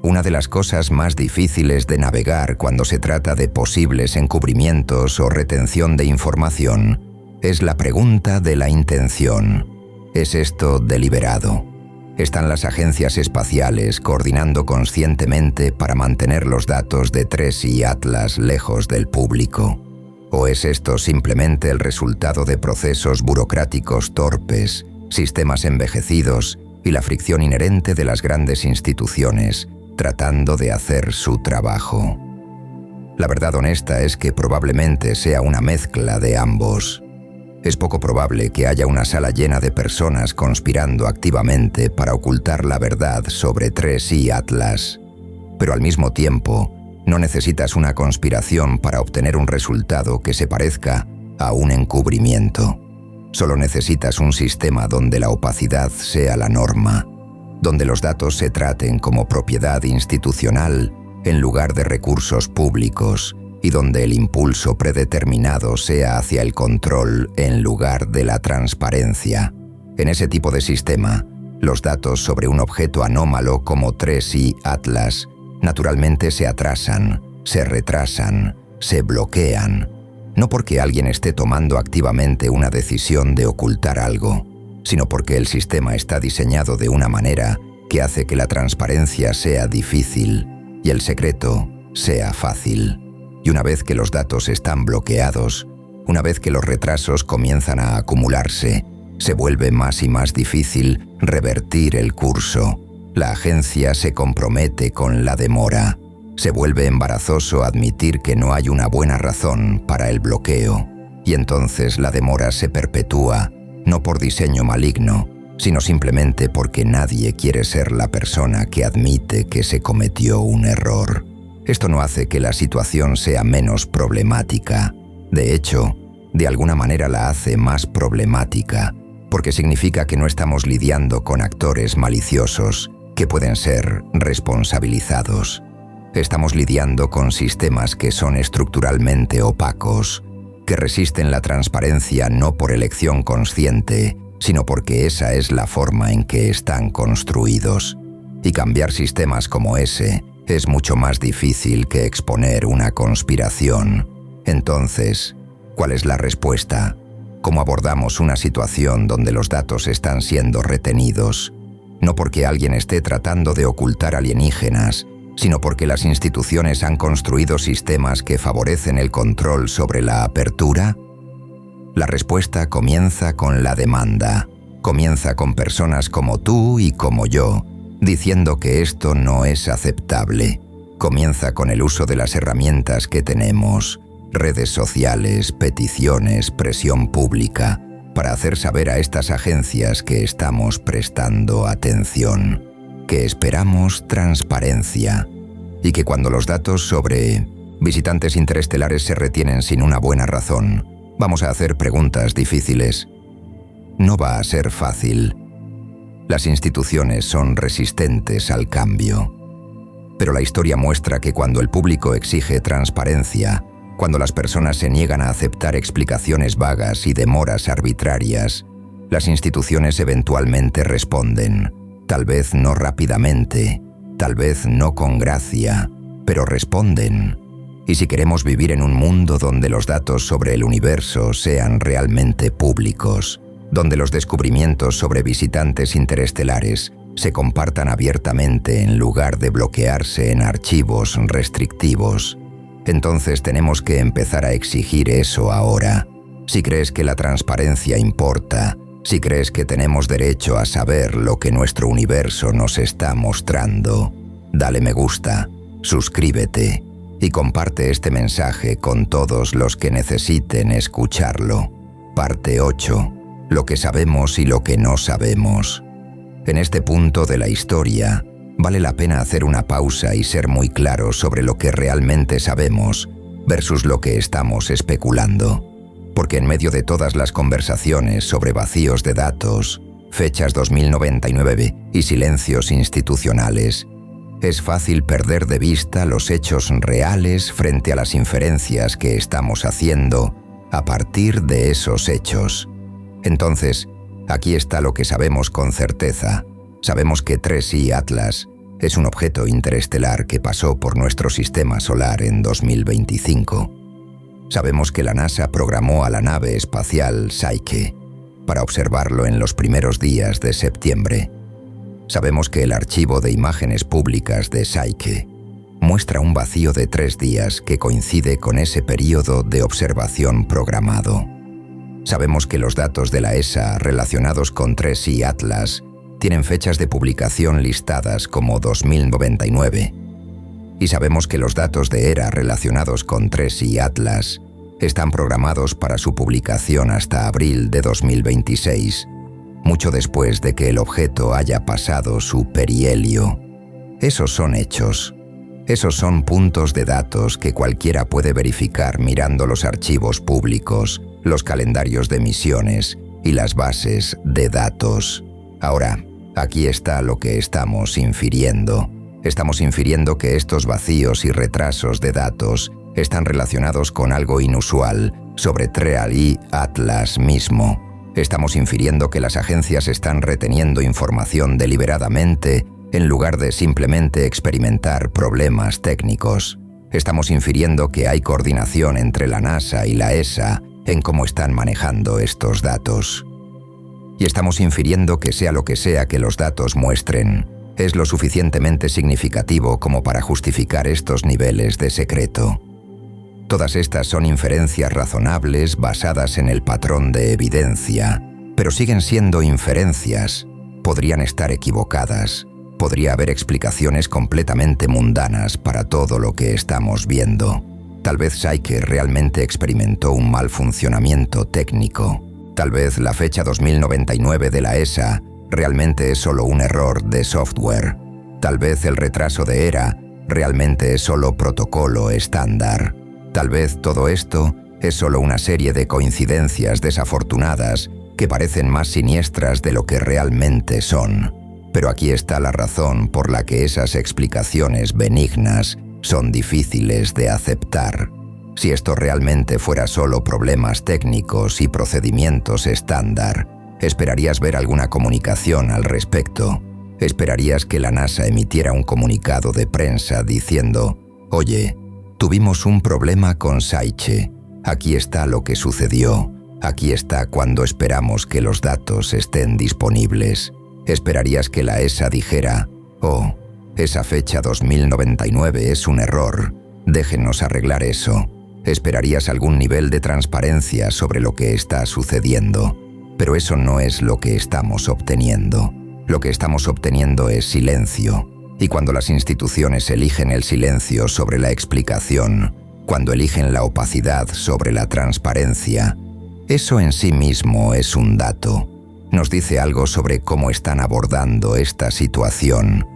Una de las cosas más difíciles de navegar cuando se trata de posibles encubrimientos o retención de información es la pregunta de la intención. ¿Es esto deliberado? ¿Están las agencias espaciales coordinando conscientemente para mantener los datos de Tracy y Atlas lejos del público? ¿O es esto simplemente el resultado de procesos burocráticos torpes, sistemas envejecidos y la fricción inherente de las grandes instituciones tratando de hacer su trabajo? La verdad honesta es que probablemente sea una mezcla de ambos. Es poco probable que haya una sala llena de personas conspirando activamente para ocultar la verdad sobre Tracy y Atlas. Pero al mismo tiempo, no necesitas una conspiración para obtener un resultado que se parezca a un encubrimiento. Solo necesitas un sistema donde la opacidad sea la norma, donde los datos se traten como propiedad institucional en lugar de recursos públicos, y donde el impulso predeterminado sea hacia el control en lugar de la transparencia. En ese tipo de sistema, los datos sobre un objeto anómalo como Tracy Atlas naturalmente se atrasan, se retrasan, se bloquean, no porque alguien esté tomando activamente una decisión de ocultar algo, sino porque el sistema está diseñado de una manera que hace que la transparencia sea difícil y el secreto sea fácil. Y una vez que los datos están bloqueados, una vez que los retrasos comienzan a acumularse, se vuelve más y más difícil revertir el curso. La agencia se compromete con la demora. Se vuelve embarazoso admitir que no hay una buena razón para el bloqueo. Y entonces la demora se perpetúa, no por diseño maligno, sino simplemente porque nadie quiere ser la persona que admite que se cometió un error. Esto no hace que la situación sea menos problemática. De hecho, de alguna manera la hace más problemática, porque significa que no estamos lidiando con actores maliciosos que pueden ser responsabilizados. Estamos lidiando con sistemas que son estructuralmente opacos, que resisten la transparencia no por elección consciente, sino porque esa es la forma en que están construidos. Y cambiar sistemas como ese es mucho más difícil que exponer una conspiración. Entonces, ¿cuál es la respuesta? ¿Cómo abordamos una situación donde los datos están siendo retenidos? No porque alguien esté tratando de ocultar alienígenas, sino porque las instituciones han construido sistemas que favorecen el control sobre la apertura. La respuesta comienza con la demanda. Comienza con personas como tú y como yo, diciendo que esto no es aceptable. Comienza con el uso de las herramientas que tenemos, redes sociales, peticiones, presión pública, para hacer saber a estas agencias que estamos prestando atención, que esperamos transparencia, y que cuando los datos sobre visitantes interestelares se retienen sin una buena razón, vamos a hacer preguntas difíciles. No va a ser fácil. Las instituciones son resistentes al cambio. Pero la historia muestra que cuando el público exige transparencia, cuando las personas se niegan a aceptar explicaciones vagas y demoras arbitrarias, las instituciones eventualmente responden, tal vez no rápidamente, tal vez no con gracia, pero responden. Y si queremos vivir en un mundo donde los datos sobre el universo sean realmente públicos, donde los descubrimientos sobre visitantes interestelares se compartan abiertamente en lugar de bloquearse en archivos restrictivos, entonces tenemos que empezar a exigir eso ahora. Si crees que la transparencia importa, si crees que tenemos derecho a saber lo que nuestro universo nos está mostrando, dale me gusta, suscríbete y comparte este mensaje con todos los que necesiten escucharlo. Parte 8. Lo que sabemos y lo que no sabemos. En este punto de la historia, vale la pena hacer una pausa y ser muy claro sobre lo que realmente sabemos versus lo que estamos especulando. Porque en medio de todas las conversaciones sobre vacíos de datos, fechas 2099 y silencios institucionales, es fácil perder de vista los hechos reales frente a las inferencias que estamos haciendo a partir de esos hechos. Entonces, aquí está lo que sabemos con certeza. Sabemos que 3I Atlas es un objeto interestelar que pasó por nuestro sistema solar en 2025. Sabemos que la NASA programó a la nave espacial Psyche para observarlo en los primeros días de septiembre. Sabemos que el archivo de imágenes públicas de Psyche muestra un vacío de 3 días que coincide con ese período de observación programado. Sabemos que los datos de la ESA relacionados con 3I Atlas tienen fechas de publicación listadas como 2099. Y sabemos que los datos de ERA relacionados con 3I Atlas están programados para su publicación hasta abril de 2026, mucho después de que el objeto haya pasado su perihelio. Esos son hechos. Esos son puntos de datos que cualquiera puede verificar mirando los archivos públicos, los calendarios de misiones y las bases de datos. Ahora, aquí está lo que estamos infiriendo. Estamos infiriendo que estos vacíos y retrasos de datos están relacionados con algo inusual sobre 3I Atlas mismo. Estamos infiriendo que las agencias están reteniendo información deliberadamente en lugar de simplemente experimentar problemas técnicos. Estamos infiriendo que hay coordinación entre la NASA y la ESA en cómo están manejando estos datos. Y estamos infiriendo que sea lo que sea que los datos muestren, es lo suficientemente significativo como para justificar estos niveles de secreto. Todas estas son inferencias razonables basadas en el patrón de evidencia, pero siguen siendo inferencias. Podrían estar equivocadas. Podría haber explicaciones completamente mundanas para todo lo que estamos viendo. Tal vez Psyche realmente experimentó un mal funcionamiento técnico. Tal vez la fecha 2099 de la ESA realmente es solo un error de software. Tal vez el retraso de ERA realmente es solo protocolo estándar. Tal vez todo esto es solo una serie de coincidencias desafortunadas que parecen más siniestras de lo que realmente son. Pero aquí está la razón por la que esas explicaciones benignas son difíciles de aceptar. Si esto realmente fuera solo problemas técnicos y procedimientos estándar, esperarías ver alguna comunicación al respecto. Esperarías que la NASA emitiera un comunicado de prensa diciendo: «Oye, tuvimos un problema con Psyche. Aquí está lo que sucedió. Aquí está cuando esperamos que los datos estén disponibles». Esperarías que la ESA dijera: «Oh, esa fecha 2099 es un error. Déjenos arreglar eso». Esperarías algún nivel de transparencia sobre lo que está sucediendo. Pero eso no es lo que estamos obteniendo. Lo que estamos obteniendo es silencio. Y cuando las instituciones eligen el silencio sobre la explicación, cuando eligen la opacidad sobre la transparencia, eso en sí mismo es un dato. Nos dice algo sobre cómo están abordando esta situación.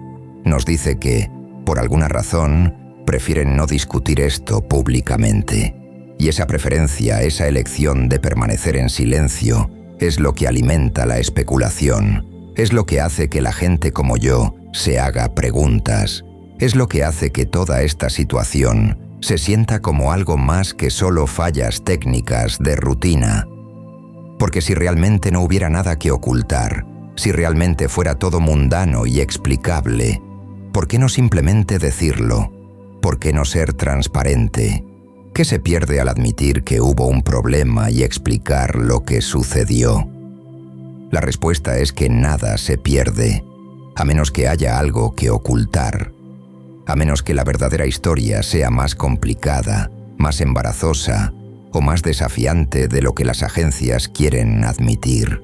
Nos dice que, por alguna razón, prefieren no discutir esto públicamente. Y esa preferencia, esa elección de permanecer en silencio, es lo que alimenta la especulación. Es lo que hace que la gente como yo se haga preguntas. Es lo que hace que toda esta situación se sienta como algo más que solo fallas técnicas de rutina. Porque si realmente no hubiera nada que ocultar, si realmente fuera todo mundano y explicable, ¿Por qué no simplemente decirlo? ¿Por qué no ser transparente? ¿Qué se pierde al admitir que hubo un problema y explicar lo que sucedió? La respuesta es que nada se pierde, a menos que haya algo que ocultar, a menos que la verdadera historia sea más complicada, más embarazosa o más desafiante de lo que las agencias quieren admitir.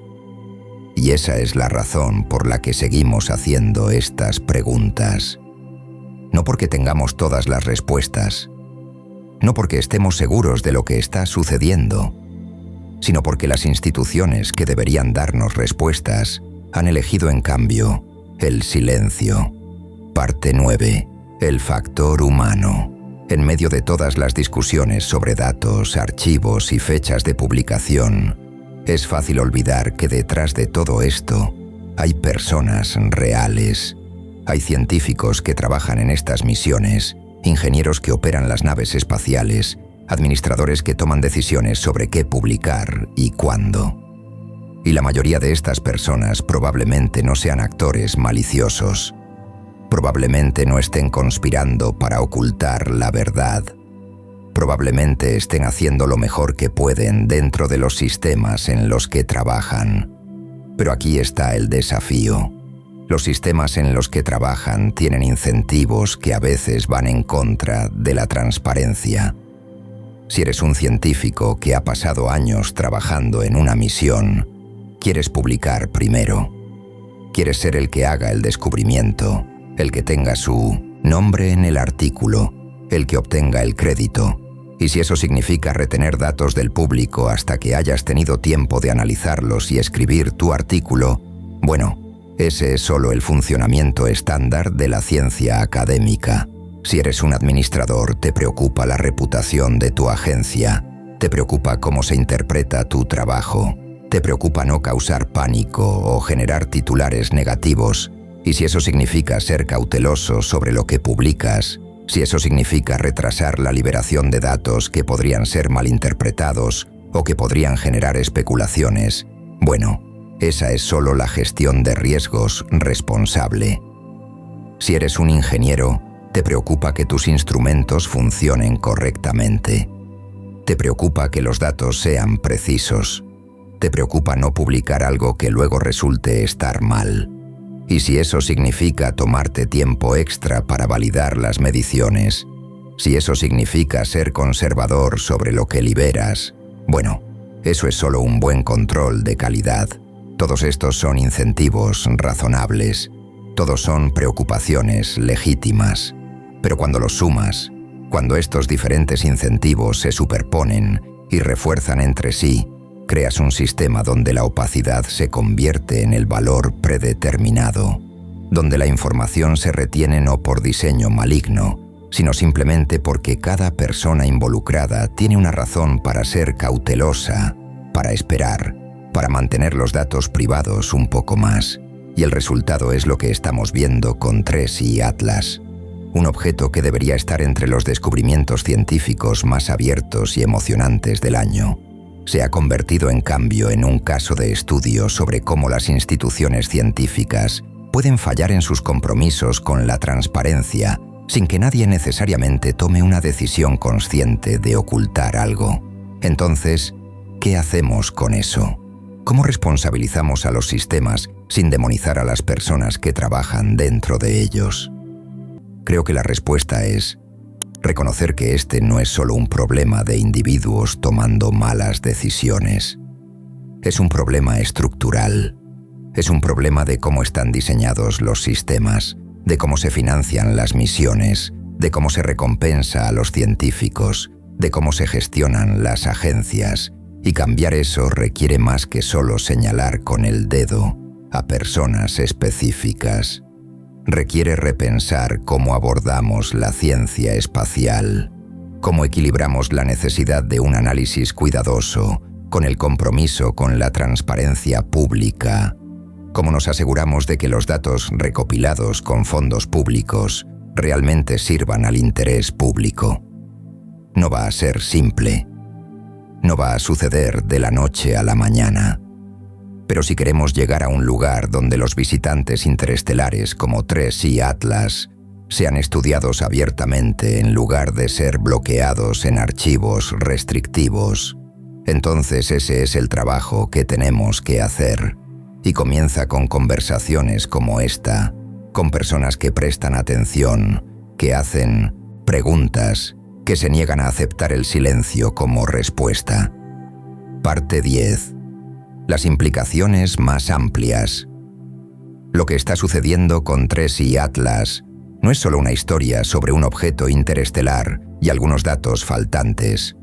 Y esa es la razón por la que seguimos haciendo estas preguntas. No porque tengamos todas las respuestas, no porque estemos seguros de lo que está sucediendo, sino porque las instituciones que deberían darnos respuestas han elegido en cambio el silencio. Parte 9. El factor humano. En medio de todas las discusiones sobre datos, archivos y fechas de publicación, es fácil olvidar que detrás de todo esto hay personas reales. Hay científicos que trabajan en estas misiones, ingenieros que operan las naves espaciales, administradores que toman decisiones sobre qué publicar y cuándo. Y la mayoría de estas personas probablemente no sean actores maliciosos. Probablemente no estén conspirando para ocultar la verdad. Probablemente estén haciendo lo mejor que pueden dentro de los sistemas en los que trabajan. Pero aquí está el desafío. Los sistemas en los que trabajan tienen incentivos que a veces van en contra de la transparencia. Si eres un científico que ha pasado años trabajando en una misión, quieres publicar primero. Quieres ser el que haga el descubrimiento, el que tenga su nombre en el artículo, el que obtenga el crédito. Y si eso significa retener datos del público hasta que hayas tenido tiempo de analizarlos y escribir tu artículo, bueno, ese es solo el funcionamiento estándar de la ciencia académica. Si eres un administrador, te preocupa la reputación de tu agencia, te preocupa cómo se interpreta tu trabajo, te preocupa no causar pánico o generar titulares negativos. Y si eso significa ser cauteloso sobre lo que publicas, si eso significa retrasar la liberación de datos que podrían ser malinterpretados o que podrían generar especulaciones, bueno, esa es solo la gestión de riesgos responsable. Si eres un ingeniero, te preocupa que tus instrumentos funcionen correctamente. Te preocupa que los datos sean precisos. Te preocupa no publicar algo que luego resulte estar mal. Y si eso significa tomarte tiempo extra para validar las mediciones, si eso significa ser conservador sobre lo que liberas, bueno, eso es solo un buen control de calidad. Todos estos son incentivos razonables. Todos son preocupaciones legítimas. Pero cuando los sumas, cuando estos diferentes incentivos se superponen y refuerzan entre sí, creas un sistema donde la opacidad se convierte en el valor predeterminado, donde la información se retiene no por diseño maligno, sino simplemente porque cada persona involucrada tiene una razón para ser cautelosa, para esperar, para mantener los datos privados un poco más. Y el resultado es lo que estamos viendo con TRES y Atlas, un objeto que debería estar entre los descubrimientos científicos más abiertos y emocionantes del año. Se ha convertido en cambio en un caso de estudio sobre cómo las instituciones científicas pueden fallar en sus compromisos con la transparencia sin que nadie necesariamente tome una decisión consciente de ocultar algo. Entonces, ¿qué hacemos con eso? ¿Cómo responsabilizamos a los sistemas sin demonizar a las personas que trabajan dentro de ellos? Creo que la respuesta es reconocer que este no es solo un problema de individuos tomando malas decisiones. Es un problema estructural. Es un problema de cómo están diseñados los sistemas, de cómo se financian las misiones, de cómo se recompensa a los científicos, de cómo se gestionan las agencias, y cambiar eso requiere más que solo señalar con el dedo a personas específicas. Requiere repensar cómo abordamos la ciencia espacial, cómo equilibramos la necesidad de un análisis cuidadoso con el compromiso con la transparencia pública, cómo nos aseguramos de que los datos recopilados con fondos públicos realmente sirvan al interés público. No va a ser simple. No va a suceder de la noche a la mañana. Pero si queremos llegar a un lugar donde los visitantes interestelares como TRES y Atlas sean estudiados abiertamente en lugar de ser bloqueados en archivos restrictivos. Entonces ese es el trabajo que tenemos que hacer. Y comienza con conversaciones como esta, con personas que prestan atención, que hacen preguntas, que se niegan a aceptar el silencio como respuesta. Parte 10. Las implicaciones más amplias. Lo que está sucediendo con TRES y Atlas no es solo una historia sobre un objeto interestelar y algunos datos faltantes.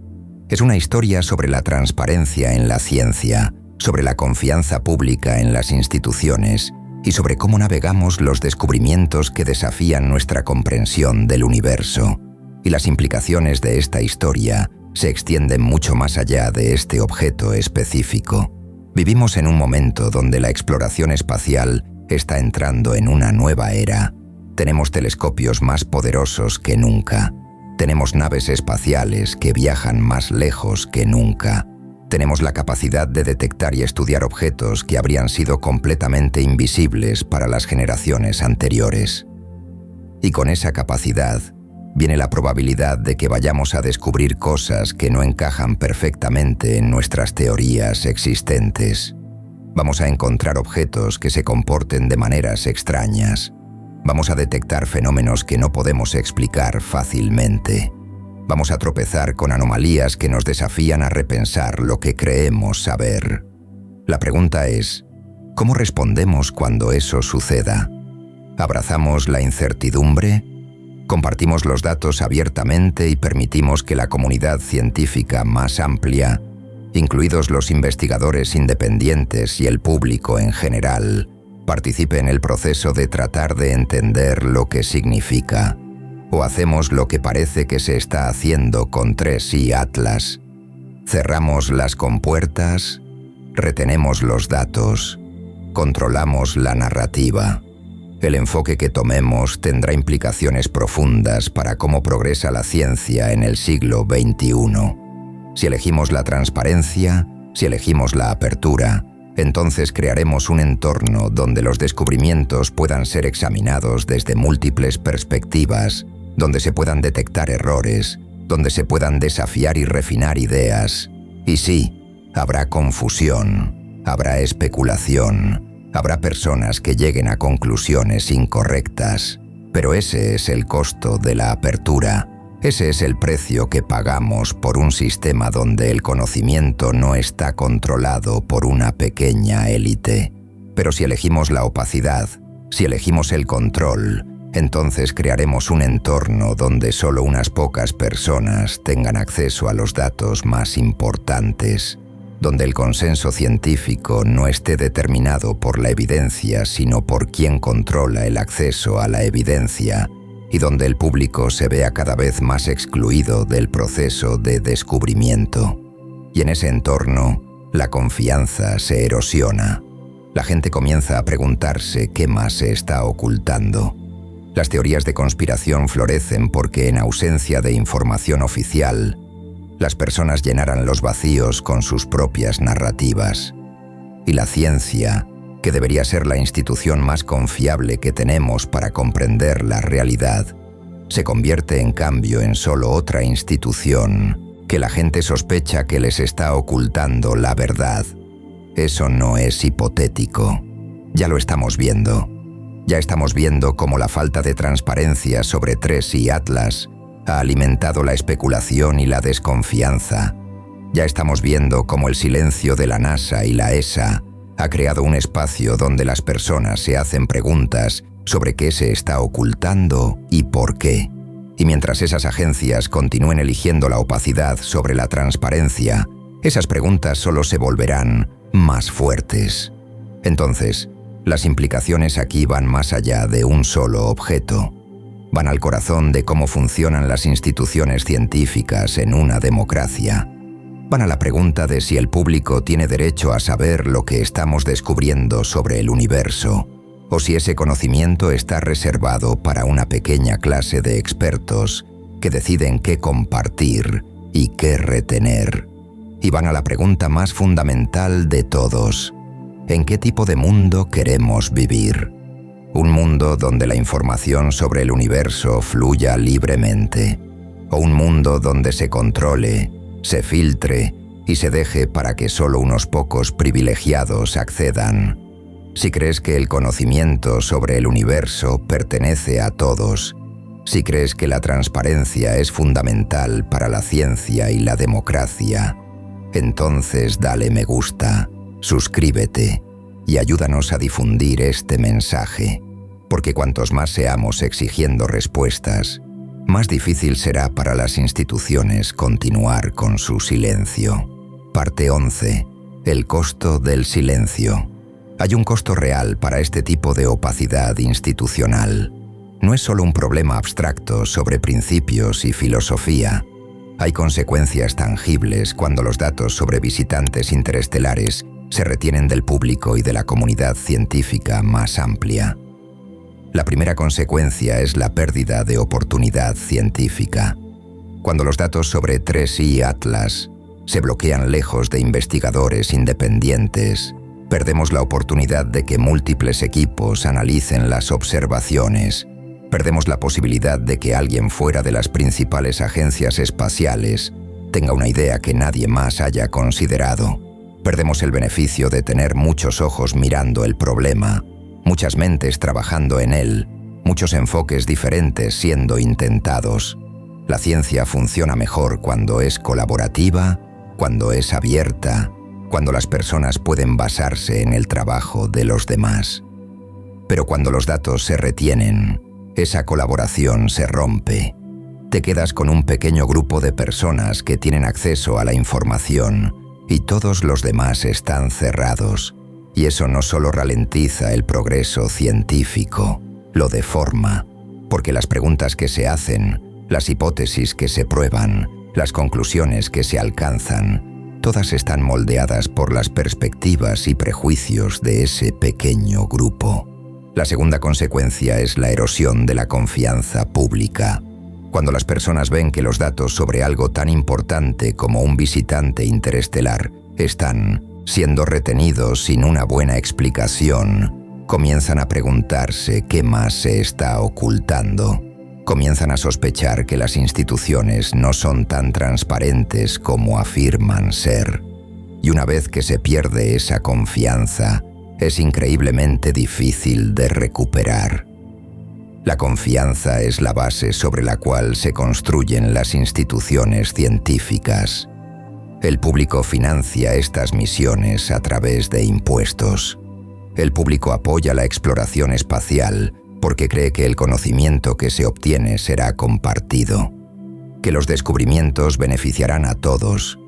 Es una historia sobre la transparencia en la ciencia, sobre la confianza pública en las instituciones y sobre cómo navegamos los descubrimientos que desafían nuestra comprensión del universo. Y las implicaciones de esta historia se extienden mucho más allá de este objeto específico. Vivimos en un momento donde la exploración espacial está entrando en una nueva era. Tenemos telescopios más poderosos que nunca. Tenemos naves espaciales que viajan más lejos que nunca. Tenemos la capacidad de detectar y estudiar objetos que habrían sido completamente invisibles para las generaciones anteriores. Y con esa capacidad viene la probabilidad de que vayamos a descubrir cosas que no encajan perfectamente en nuestras teorías existentes. Vamos a encontrar objetos que se comporten de maneras extrañas. Vamos a detectar fenómenos que no podemos explicar fácilmente. Vamos a tropezar con anomalías que nos desafían a repensar lo que creemos saber. La pregunta es, ¿cómo respondemos cuando eso suceda? ¿Abrazamos la incertidumbre? ¿Compartimos los datos abiertamente y permitimos que la comunidad científica más amplia, incluidos los investigadores independientes y el público en general, participe en el proceso de tratar de entender lo que significa? ¿O hacemos lo que parece que se está haciendo con TRES y Atlas? Cerramos las compuertas, retenemos los datos, controlamos la narrativa. El enfoque que tomemos tendrá implicaciones profundas para cómo progresa la ciencia en el siglo XXI. Si elegimos la transparencia, si elegimos la apertura, entonces crearemos un entorno donde los descubrimientos puedan ser examinados desde múltiples perspectivas, donde se puedan detectar errores, donde se puedan desafiar y refinar ideas. Y sí, habrá confusión, habrá especulación, habrá personas que lleguen a conclusiones incorrectas, pero ese es el costo de la apertura. Ese es el precio que pagamos por un sistema donde el conocimiento no está controlado por una pequeña élite. Pero si elegimos la opacidad, si elegimos el control, entonces crearemos un entorno donde solo unas pocas personas tengan acceso a los datos más importantes, donde el consenso científico no esté determinado por la evidencia, sino por quien controla el acceso a la evidencia, y donde el público se vea cada vez más excluido del proceso de descubrimiento. Y en ese entorno, la confianza se erosiona. La gente comienza a preguntarse qué más se está ocultando. Las teorías de conspiración florecen porque en ausencia de información oficial, las personas llenarán los vacíos con sus propias narrativas. Y la ciencia, que debería ser la institución más confiable que tenemos para comprender la realidad, se convierte en cambio en solo otra institución que la gente sospecha que les está ocultando la verdad. Eso no es hipotético. Ya lo estamos viendo. Ya estamos viendo cómo la falta de transparencia sobre TRES y Atlas ha alimentado la especulación y la desconfianza. Ya estamos viendo cómo el silencio de la NASA y la ESA ha creado un espacio donde las personas se hacen preguntas sobre qué se está ocultando y por qué. Y mientras esas agencias continúen eligiendo la opacidad sobre la transparencia, esas preguntas solo se volverán más fuertes. Entonces, las implicaciones aquí van más allá de un solo objeto. Van al corazón de cómo funcionan las instituciones científicas en una democracia. Van a la pregunta de si el público tiene derecho a saber lo que estamos descubriendo sobre el universo, o si ese conocimiento está reservado para una pequeña clase de expertos que deciden qué compartir y qué retener. Y van a la pregunta más fundamental de todos: ¿en qué tipo de mundo queremos vivir? Un mundo donde la información sobre el universo fluya libremente. O un mundo donde se controle, se filtre y se deje para que solo unos pocos privilegiados accedan. Si crees que el conocimiento sobre el universo pertenece a todos, si crees que la transparencia es fundamental para la ciencia y la democracia, entonces dale me gusta, suscríbete y ayúdanos a difundir este mensaje, porque cuantos más seamos exigiendo respuestas, más difícil será para las instituciones continuar con su silencio. Parte 11. El costo del silencio. Hay un costo real para este tipo de opacidad institucional. No es solo un problema abstracto sobre principios y filosofía. Hay consecuencias tangibles cuando los datos sobre visitantes interestelares se retienen del público y de la comunidad científica más amplia. La primera consecuencia es la pérdida de oportunidad científica. Cuando los datos sobre 3I Atlas se bloquean lejos de investigadores independientes, perdemos la oportunidad de que múltiples equipos analicen las observaciones. Perdemos la posibilidad de que alguien fuera de las principales agencias espaciales tenga una idea que nadie más haya considerado. Perdemos el beneficio de tener muchos ojos mirando el problema, muchas mentes trabajando en él, muchos enfoques diferentes siendo intentados. La ciencia funciona mejor cuando es colaborativa, cuando es abierta, cuando las personas pueden basarse en el trabajo de los demás. Pero cuando los datos se retienen, esa colaboración se rompe. Te quedas con un pequeño grupo de personas que tienen acceso a la información y todos los demás están cerrados. Y eso no solo ralentiza el progreso científico, lo deforma, porque las preguntas que se hacen, las hipótesis que se prueban, las conclusiones que se alcanzan, todas están moldeadas por las perspectivas y prejuicios de ese pequeño grupo. La segunda consecuencia es la erosión de la confianza pública. Cuando las personas ven que los datos sobre algo tan importante como un visitante interestelar están siendo retenidos sin una buena explicación, comienzan a preguntarse qué más se está ocultando. Comienzan a sospechar que las instituciones no son tan transparentes como afirman ser. Y una vez que se pierde esa confianza, es increíblemente difícil de recuperar. La confianza es la base sobre la cual se construyen las instituciones científicas. El público financia estas misiones a través de impuestos. El público apoya la exploración espacial porque cree que el conocimiento que se obtiene será compartido, que los descubrimientos beneficiarán a todos,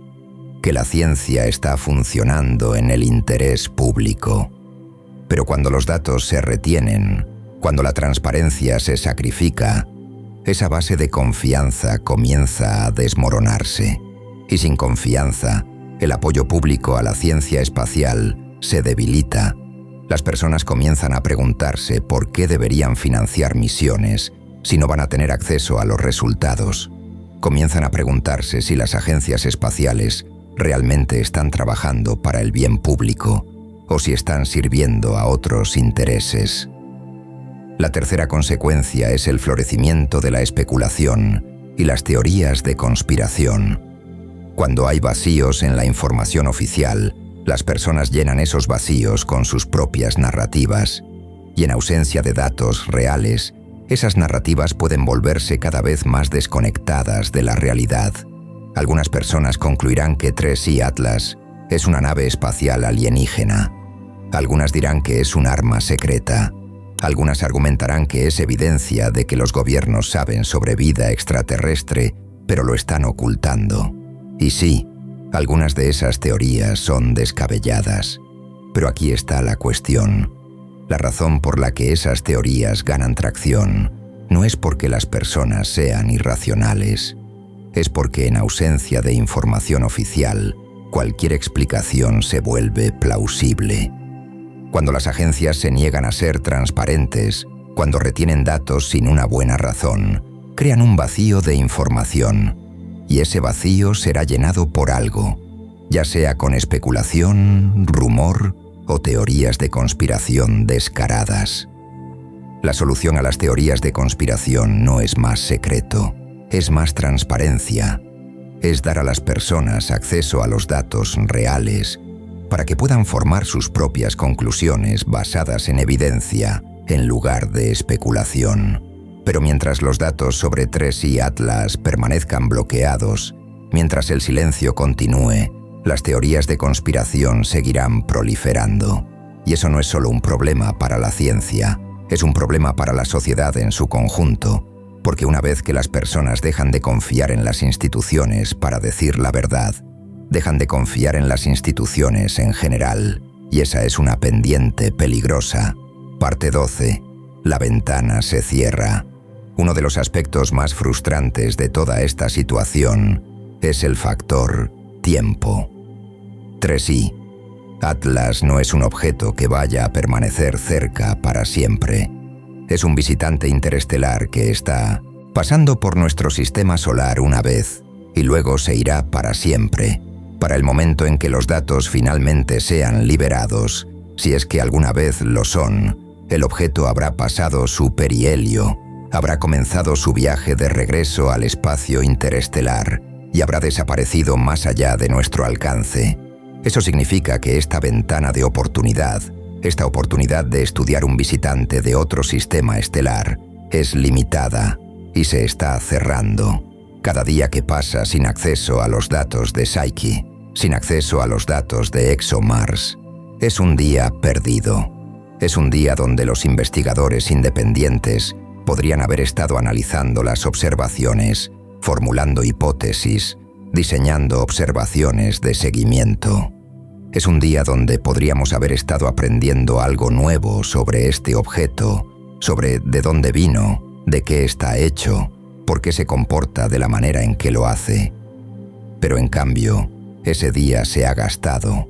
que la ciencia está funcionando en el interés público. Pero cuando los datos se retienen, cuando la transparencia se sacrifica, esa base de confianza comienza a desmoronarse. Y sin confianza, el apoyo público a la ciencia espacial se debilita. Las personas comienzan a preguntarse por qué deberían financiar misiones si no van a tener acceso a los resultados. Comienzan a preguntarse si las agencias espaciales realmente están trabajando para el bien público o si están sirviendo a otros intereses. La tercera consecuencia es el florecimiento de la especulación y las teorías de conspiración. Cuando hay vacíos en la información oficial, las personas llenan esos vacíos con sus propias narrativas, y en ausencia de datos reales, esas narrativas pueden volverse cada vez más desconectadas de la realidad. Algunas personas concluirán que 3I Atlas es una nave espacial alienígena. Algunas dirán que es un arma secreta. Algunas argumentarán que es evidencia de que los gobiernos saben sobre vida extraterrestre, pero lo están ocultando. Y sí, algunas de esas teorías son descabelladas. Pero aquí está la cuestión. La razón por la que esas teorías ganan tracción no es porque las personas sean irracionales. Es porque en ausencia de información oficial, cualquier explicación se vuelve plausible. Cuando las agencias se niegan a ser transparentes, cuando retienen datos sin una buena razón, crean un vacío de información. Y ese vacío será llenado por algo, ya sea con especulación, rumor o teorías de conspiración descaradas. La solución a las teorías de conspiración no es más secreto, es más transparencia. Es dar a las personas acceso a los datos reales para que puedan formar sus propias conclusiones basadas en evidencia en lugar de especulación. Pero mientras los datos sobre 3i Atlas permanezcan bloqueados, mientras el silencio continúe, las teorías de conspiración seguirán proliferando. Y eso no es solo un problema para la ciencia, es un problema para la sociedad en su conjunto, porque una vez que las personas dejan de confiar en las instituciones para decir la verdad, dejan de confiar en las instituciones en general, y esa es una pendiente peligrosa. Parte 12. La ventana se cierra. Uno de los aspectos más frustrantes de toda esta situación es el factor tiempo. 3i. Atlas no es un objeto que vaya a permanecer cerca para siempre. Es un visitante interestelar que está pasando por nuestro sistema solar una vez y luego se irá para siempre, para el momento en que los datos finalmente sean liberados. Si es que alguna vez lo son, el objeto habrá pasado su perihelio, habrá comenzado su viaje de regreso al espacio interestelar y habrá desaparecido más allá de nuestro alcance. Eso significa que esta ventana de oportunidad, esta oportunidad de estudiar un visitante de otro sistema estelar, es limitada y se está cerrando. Cada día que pasa sin acceso a los datos de Psyche, sin acceso a los datos de ExoMars, es un día perdido. Es un día donde los investigadores independientes podrían haber estado analizando las observaciones, formulando hipótesis, diseñando observaciones de seguimiento. Es un día donde podríamos haber estado aprendiendo algo nuevo sobre este objeto, sobre de dónde vino, de qué está hecho, por qué se comporta de la manera en que lo hace. Pero en cambio, ese día se ha gastado,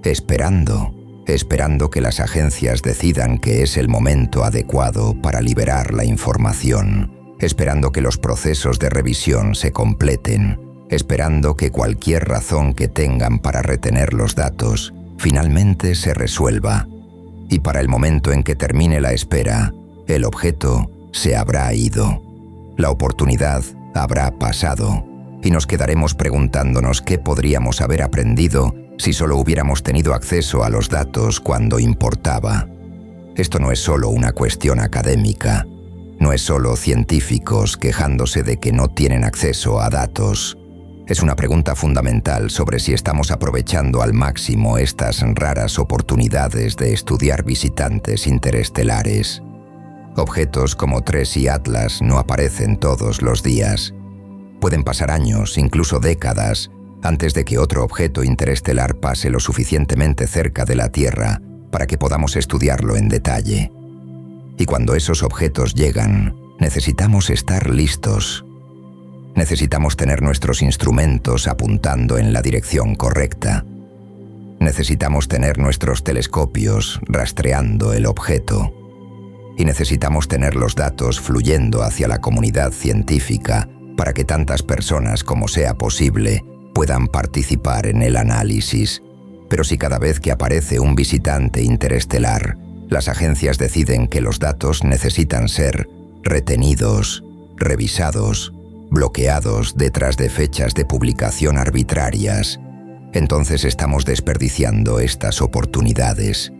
esperando que las agencias decidan que es el momento adecuado para liberar la información, esperando que los procesos de revisión se completen, esperando que cualquier razón que tengan para retener los datos finalmente se resuelva. Y para el momento en que termine la espera, el objeto se habrá ido. La oportunidad habrá pasado y nos quedaremos preguntándonos qué podríamos haber aprendido si solo hubiéramos tenido acceso a los datos cuando importaba. Esto no es solo una cuestión académica, no es solo científicos quejándose de que no tienen acceso a datos. Es una pregunta fundamental sobre si estamos aprovechando al máximo estas raras oportunidades de estudiar visitantes interestelares. Objetos como 3i Atlas no aparecen todos los días. Pueden pasar años, incluso décadas, antes de que otro objeto interestelar pase lo suficientemente cerca de la Tierra para que podamos estudiarlo en detalle. Y cuando esos objetos llegan, necesitamos estar listos. Necesitamos tener nuestros instrumentos apuntando en la dirección correcta. Necesitamos tener nuestros telescopios rastreando el objeto. Y necesitamos tener los datos fluyendo hacia la comunidad científica para que tantas personas como sea posible puedan participar en el análisis. Pero si cada vez que aparece un visitante interestelar, las agencias deciden que los datos necesitan ser retenidos, revisados, bloqueados detrás de fechas de publicación arbitrarias, entonces estamos desperdiciando estas oportunidades.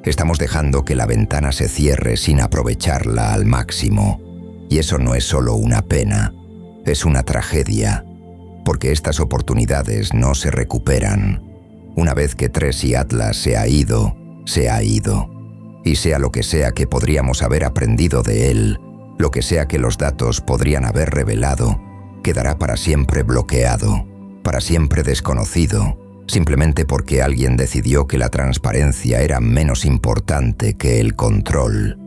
Estamos dejando que la ventana se cierre sin aprovecharla al máximo. Y eso no es solo una pena, es una tragedia, porque estas oportunidades no se recuperan. Una vez que 3i Atlas se ha ido, se ha ido. Y sea lo que sea que podríamos haber aprendido de él, lo que sea que los datos podrían haber revelado, quedará para siempre bloqueado, para siempre desconocido, simplemente porque alguien decidió que la transparencia era menos importante que el control.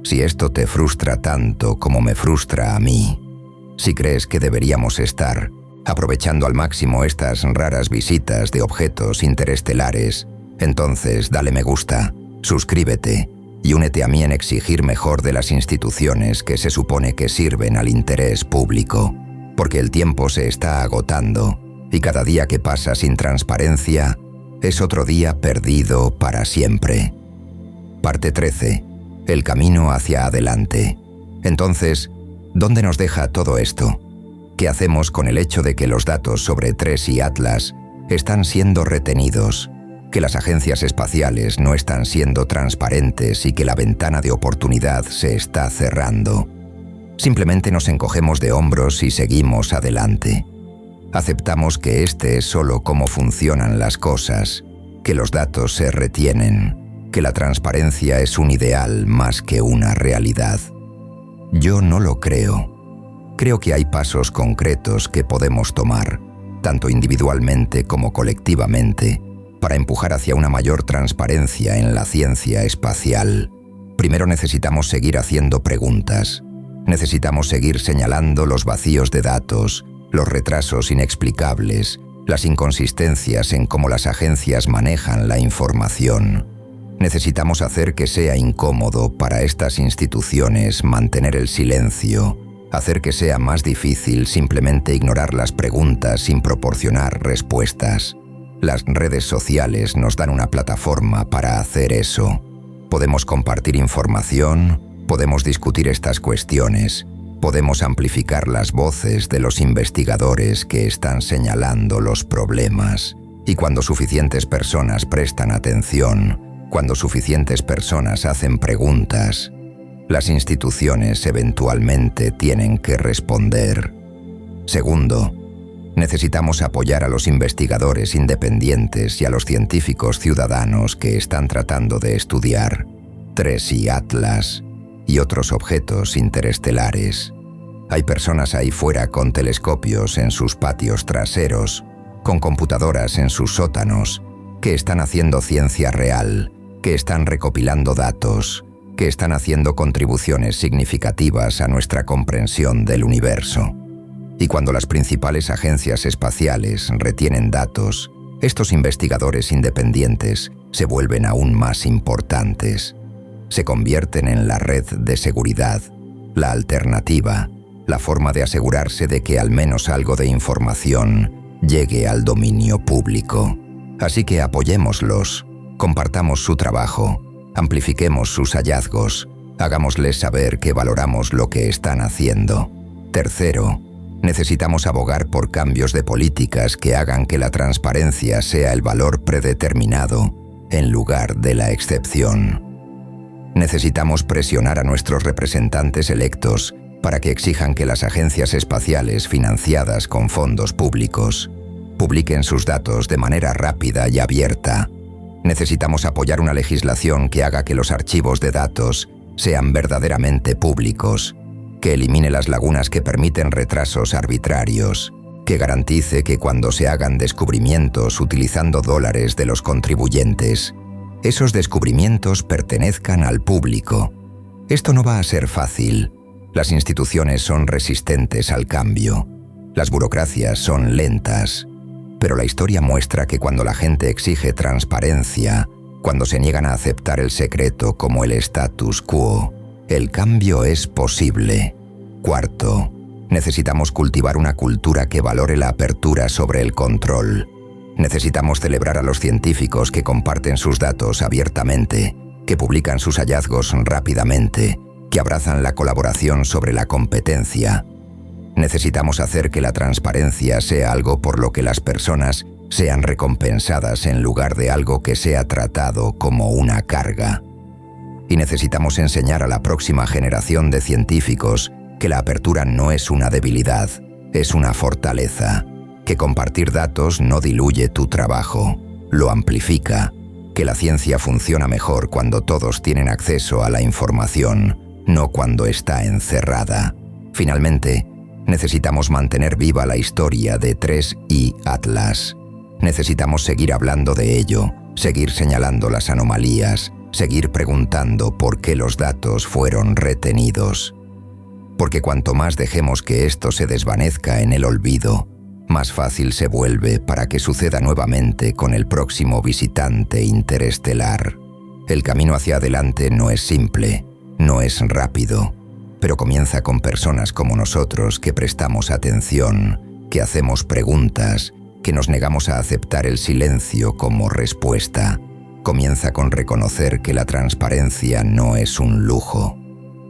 Si esto te frustra tanto como me frustra a mí, si crees que deberíamos estar aprovechando al máximo estas raras visitas de objetos interestelares, entonces dale me gusta, suscríbete y únete a mí en exigir mejor de las instituciones que se supone que sirven al interés público, porque el tiempo se está agotando y cada día que pasa sin transparencia es otro día perdido para siempre. Parte 13. el camino hacia adelante. Entonces, ¿dónde nos deja todo esto? ¿Qué hacemos con el hecho de que los datos sobre TRES y Atlas están siendo retenidos, que las agencias espaciales no están siendo transparentes y que la ventana de oportunidad se está cerrando? Simplemente nos encogemos de hombros y seguimos adelante. Aceptamos que este es solo cómo funcionan las cosas, que los datos se retienen, que la transparencia es un ideal más que una realidad. Yo no lo creo. Creo que hay pasos concretos que podemos tomar, tanto individualmente como colectivamente, para empujar hacia una mayor transparencia en la ciencia espacial. Primero necesitamos seguir haciendo preguntas. Necesitamos seguir señalando los vacíos de datos, los retrasos inexplicables, las inconsistencias en cómo las agencias manejan la información. Necesitamos hacer que sea incómodo para estas instituciones mantener el silencio, hacer que sea más difícil simplemente ignorar las preguntas sin proporcionar respuestas. Las redes sociales nos dan una plataforma para hacer eso. Podemos compartir información, podemos discutir estas cuestiones, podemos amplificar las voces de los investigadores que están señalando los problemas. Y cuando suficientes personas prestan atención, cuando suficientes personas hacen preguntas, las instituciones eventualmente tienen que responder. Segundo, necesitamos apoyar a los investigadores independientes y a los científicos ciudadanos que están tratando de estudiar TRES y Atlas y otros objetos interestelares. Hay personas ahí fuera con telescopios en sus patios traseros, con computadoras en sus sótanos, que están haciendo ciencia real, que están recopilando datos, que están haciendo contribuciones significativas a nuestra comprensión del universo. Y cuando las principales agencias espaciales retienen datos, estos investigadores independientes se vuelven aún más importantes. Se convierten en la red de seguridad, la alternativa, la forma de asegurarse de que al menos algo de información llegue al dominio público. Así que apoyémoslos, compartamos su trabajo, amplifiquemos sus hallazgos, hagámosles saber que valoramos lo que están haciendo. Tercero, necesitamos abogar por cambios de políticas que hagan que la transparencia sea el valor predeterminado en lugar de la excepción. Necesitamos presionar a nuestros representantes electos para que exijan que las agencias espaciales financiadas con fondos públicos publiquen sus datos de manera rápida y abierta. Necesitamos apoyar una legislación que haga que los archivos de datos sean verdaderamente públicos, que elimine las lagunas que permiten retrasos arbitrarios, que garantice que cuando se hagan descubrimientos utilizando dólares de los contribuyentes, esos descubrimientos pertenezcan al público. Esto no va a ser fácil. Las instituciones son resistentes al cambio. Las burocracias son lentas. Pero la historia muestra que cuando la gente exige transparencia, cuando se niegan a aceptar el secreto como el status quo, el cambio es posible. Cuarto, necesitamos cultivar una cultura que valore la apertura sobre el control. Necesitamos celebrar a los científicos que comparten sus datos abiertamente, que publican sus hallazgos rápidamente, que abrazan la colaboración sobre la competencia. Necesitamos hacer que la transparencia sea algo por lo que las personas sean recompensadas en lugar de algo que sea tratado como una carga. Y necesitamos enseñar a la próxima generación de científicos que la apertura no es una debilidad, es una fortaleza, que compartir datos no diluye tu trabajo, lo amplifica, que la ciencia funciona mejor cuando todos tienen acceso a la información, no cuando está encerrada. Finalmente, necesitamos mantener viva la historia de TRES y Atlas. Necesitamos seguir hablando de ello, seguir señalando las anomalías, seguir preguntando por qué los datos fueron retenidos. Porque cuanto más dejemos que esto se desvanezca en el olvido, más fácil se vuelve para que suceda nuevamente con el próximo visitante interestelar. El camino hacia adelante no es simple, no es rápido, pero comienza con personas como nosotros que prestamos atención, que hacemos preguntas, que nos negamos a aceptar el silencio como respuesta. comienza con reconocer que la transparencia no es un lujo,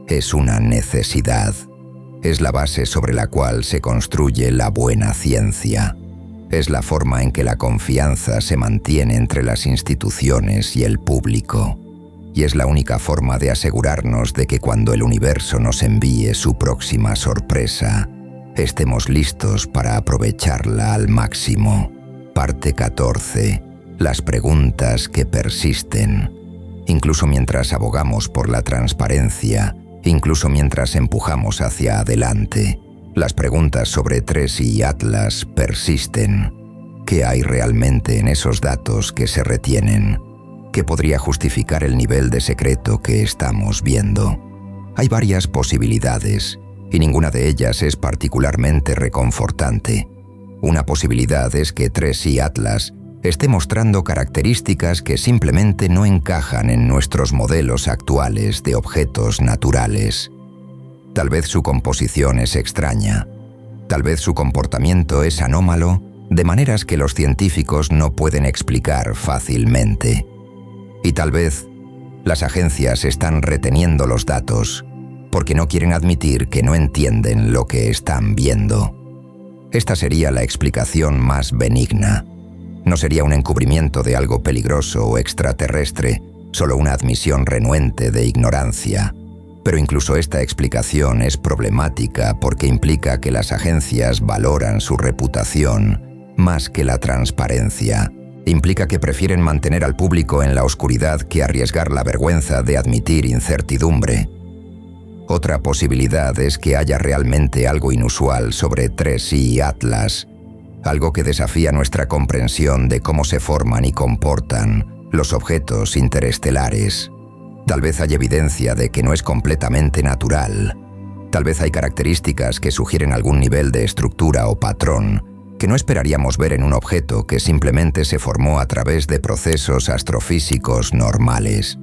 es una necesidad. Es la base sobre la cual se construye la buena ciencia. Es la forma en que la confianza se mantiene entre las instituciones y el público. Y es la única forma de asegurarnos de que cuando el universo nos envíe su próxima sorpresa, estemos listos para aprovecharla al máximo. Parte 14. Las preguntas que persisten. Incluso mientras abogamos por la transparencia, incluso mientras empujamos hacia adelante, las preguntas sobre Tracy y Atlas persisten. ¿Qué hay realmente en esos datos que se retienen? ¿Qué podría justificar el nivel de secreto que estamos viendo? Hay varias posibilidades, y ninguna de ellas es particularmente reconfortante. Una posibilidad es que Tracy y Atlas esté mostrando características que simplemente no encajan en nuestros modelos actuales de objetos naturales. Tal vez su composición es extraña. Tal vez su comportamiento es anómalo, de maneras que los científicos no pueden explicar fácilmente. Y tal vez las agencias están reteniendo los datos porque no quieren admitir que no entienden lo que están viendo. Esta sería la explicación más benigna. No sería un encubrimiento de algo peligroso o extraterrestre, solo una admisión renuente de ignorancia. Pero incluso esta explicación es problemática porque implica que las agencias valoran su reputación más que la transparencia. Implica que prefieren mantener al público en la oscuridad que arriesgar la vergüenza de admitir incertidumbre. Otra posibilidad es que haya realmente algo inusual sobre Tracy y Atlas, algo que desafía nuestra comprensión de cómo se forman y comportan los objetos interestelares. Tal vez hay evidencia de que no es completamente natural. Tal vez hay características que sugieren algún nivel de estructura o patrón que no esperaríamos ver en un objeto que simplemente se formó a través de procesos astrofísicos normales.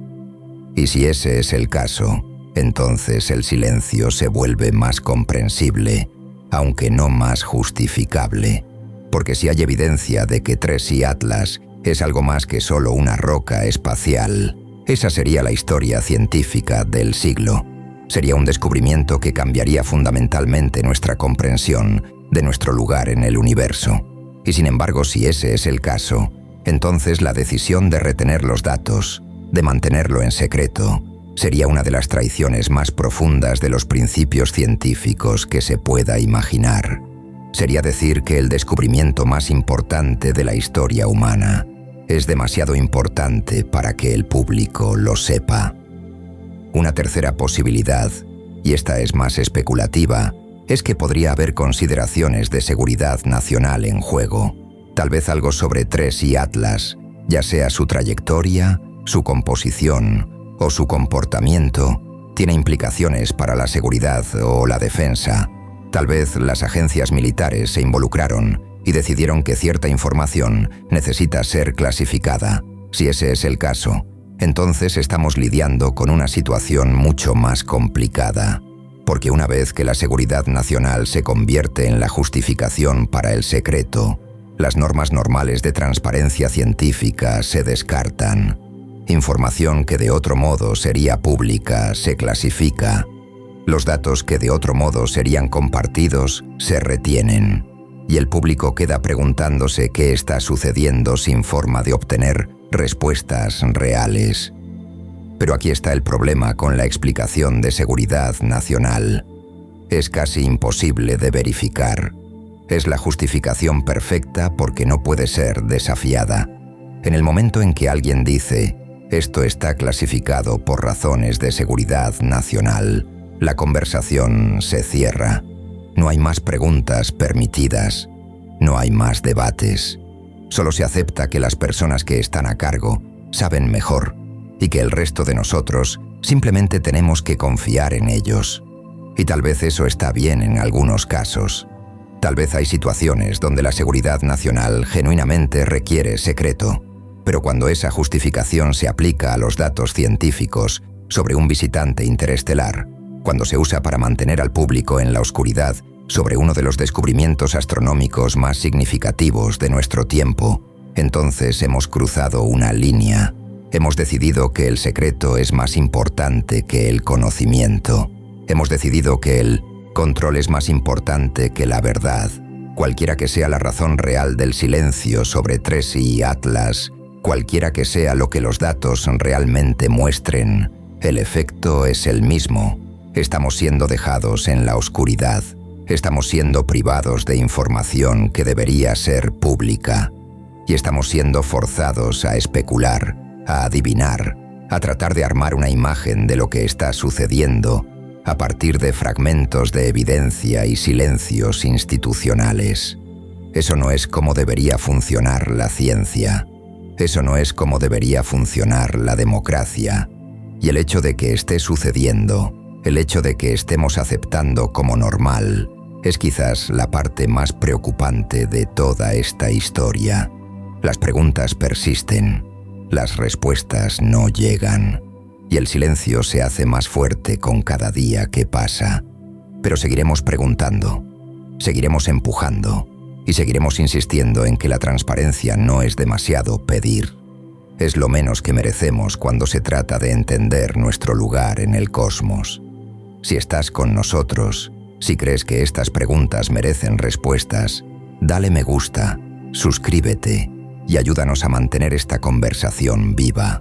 Y si ese es el caso, entonces el silencio se vuelve más comprensible, aunque no más justificable. Porque si hay evidencia de que Tracy Atlas es algo más que solo una roca espacial, esa sería la historia científica del siglo. Sería un descubrimiento que cambiaría fundamentalmente nuestra comprensión de nuestro lugar en el universo. Y sin embargo, si ese es el caso, entonces la decisión de retener los datos, de mantenerlo en secreto, sería una de las traiciones más profundas de los principios científicos que se pueda imaginar. Sería decir que el descubrimiento más importante de la historia humana es demasiado importante para que el público lo sepa. Una tercera posibilidad, y esta es más especulativa, es que podría haber consideraciones de seguridad nacional en juego. Tal vez algo sobre Tracy y Atlas, ya sea su trayectoria, su composición o su comportamiento, tiene implicaciones para la seguridad o la defensa. Tal vez las agencias militares se involucraron y decidieron que cierta información necesita ser clasificada. Si ese es el caso, entonces estamos lidiando con una situación mucho más complicada. Porque una vez que la seguridad nacional se convierte en la justificación para el secreto, las normas normales de transparencia científica se descartan. Información que de otro modo sería pública se clasifica. Los datos que de otro modo serían compartidos se retienen. Y el público queda preguntándose qué está sucediendo sin forma de obtener respuestas reales. Pero aquí está el problema con la explicación de seguridad nacional. Es casi imposible de verificar. Es la justificación perfecta porque no puede ser desafiada. En el momento en que alguien dice, esto está clasificado por razones de seguridad nacional, la conversación se cierra. No hay más preguntas permitidas. No hay más debates. Solo se acepta que las personas que están a cargo saben mejor y que el resto de nosotros simplemente tenemos que confiar en ellos. Y tal vez eso está bien en algunos casos. Tal vez hay situaciones donde la seguridad nacional genuinamente requiere secreto, pero cuando esa justificación se aplica a los datos científicos sobre un visitante interestelar, cuando se usa para mantener al público en la oscuridad sobre uno de los descubrimientos astronómicos más significativos de nuestro tiempo, entonces hemos cruzado una línea. Hemos decidido que el secreto es más importante que el conocimiento. Hemos decidido que el control es más importante que la verdad. Cualquiera que sea la razón real del silencio sobre Tracy y Atlas, cualquiera que sea lo que los datos realmente muestren, el efecto es el mismo. Estamos siendo dejados en la oscuridad. Estamos siendo privados de información que debería ser pública. Y estamos siendo forzados a especular, a adivinar, a tratar de armar una imagen de lo que está sucediendo a partir de fragmentos de evidencia y silencios institucionales. Eso no es como debería funcionar la ciencia. Eso no es como debería funcionar la democracia. Y el hecho de que esté sucediendo, el hecho de que estemos aceptando como normal, es quizás la parte más preocupante de toda esta historia. Las preguntas persisten, las respuestas no llegan, y el silencio se hace más fuerte con cada día que pasa. Pero seguiremos preguntando, seguiremos empujando, y seguiremos insistiendo en que la transparencia no es demasiado pedir. Es lo menos que merecemos cuando se trata de entender nuestro lugar en el cosmos. Si estás con nosotros, si crees que estas preguntas merecen respuestas, dale me gusta, suscríbete y ayúdanos a mantener esta conversación viva.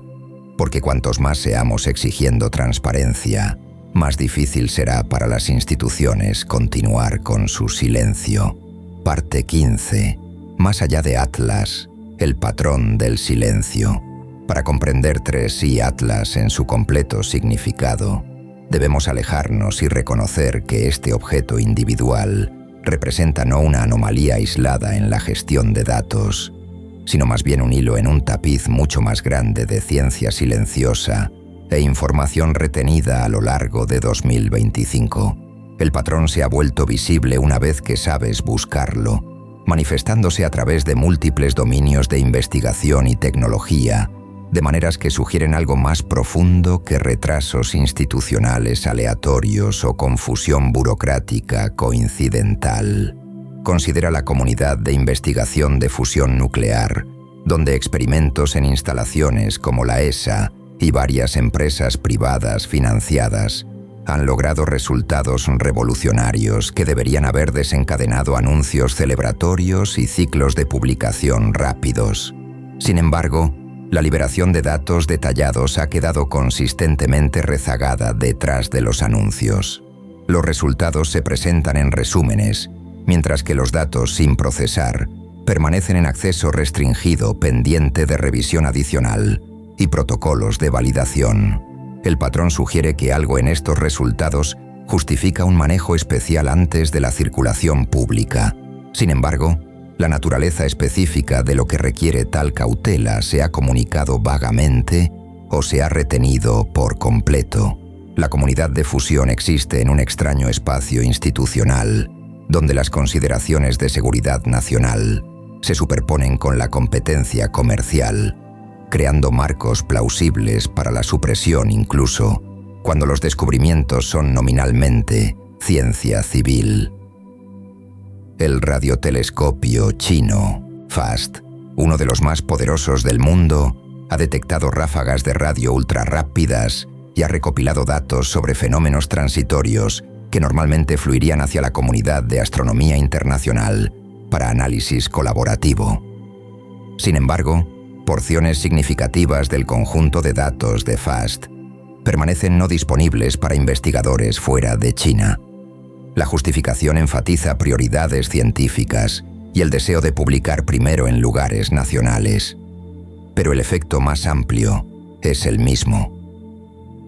Porque cuantos más seamos exigiendo transparencia, más difícil será para las instituciones continuar con su silencio. Parte 15. Más allá de Atlas, el patrón del silencio. Para comprender Tracy y Atlas en su completo significado, debemos alejarnos y reconocer que este objeto individual representa no una anomalía aislada en la gestión de datos, sino más bien un hilo en un tapiz mucho más grande de ciencia silenciosa e información retenida a lo largo de 2025. El patrón se ha vuelto visible una vez que sabes buscarlo, manifestándose a través de múltiples dominios de investigación y tecnología, de maneras que sugieren algo más profundo que retrasos institucionales aleatorios o confusión burocrática coincidental. Considera la comunidad de investigación de fusión nuclear, donde experimentos en instalaciones como la ESA y varias empresas privadas financiadas han logrado resultados revolucionarios que deberían haber desencadenado anuncios celebratorios y ciclos de publicación rápidos. Sin embargo, la liberación de datos detallados ha quedado consistentemente rezagada detrás de los anuncios. Los resultados se presentan en resúmenes, mientras que los datos sin procesar permanecen en acceso restringido pendiente de revisión adicional y protocolos de validación. El patrón sugiere que algo en estos resultados justifica un manejo especial antes de la circulación pública. Sin embargo, la naturaleza específica de lo que requiere tal cautela se ha comunicado vagamente o se ha retenido por completo. La comunidad de fusión existe en un extraño espacio institucional, donde las consideraciones de seguridad nacional se superponen con la competencia comercial, creando marcos plausibles para la supresión incluso cuando los descubrimientos son nominalmente ciencia civil. El radiotelescopio chino, FAST, uno de los más poderosos del mundo, ha detectado ráfagas de radio ultrarrápidas y ha recopilado datos sobre fenómenos transitorios que normalmente fluirían hacia la comunidad de astronomía internacional para análisis colaborativo. Sin embargo, porciones significativas del conjunto de datos de FAST permanecen no disponibles para investigadores fuera de China. La justificación enfatiza prioridades científicas y el deseo de publicar primero en lugares nacionales. Pero el efecto más amplio es el mismo.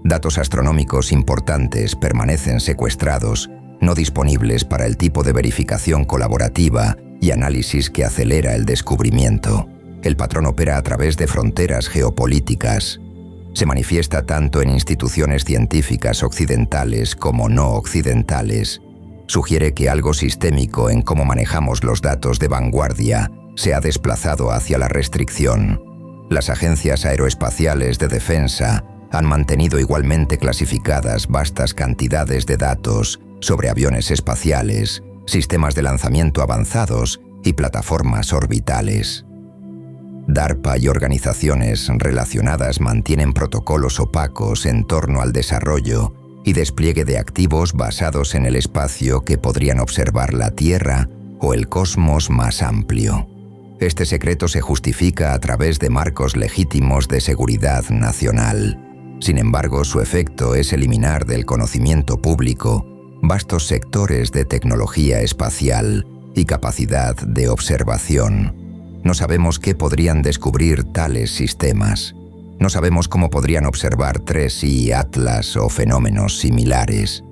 Datos astronómicos importantes permanecen secuestrados, no disponibles para el tipo de verificación colaborativa y análisis que acelera el descubrimiento. El patrón opera a través de fronteras geopolíticas. Se manifiesta tanto en instituciones científicas occidentales como no occidentales. Sugiere que algo sistémico en cómo manejamos los datos de vanguardia se ha desplazado hacia la restricción. Las agencias aeroespaciales de defensa han mantenido igualmente clasificadas vastas cantidades de datos sobre aviones espaciales, sistemas de lanzamiento avanzados y plataformas orbitales. DARPA y organizaciones relacionadas mantienen protocolos opacos en torno al desarrollo y despliegue de activos basados en el espacio que podrían observar la Tierra o el cosmos más amplio. Este secreto se justifica a través de marcos legítimos de seguridad nacional. Sin embargo, su efecto es eliminar del conocimiento público vastos sectores de tecnología espacial y capacidad de observación. No sabemos qué podrían descubrir tales sistemas. No sabemos cómo podrían observar 3I Atlas o fenómenos similares.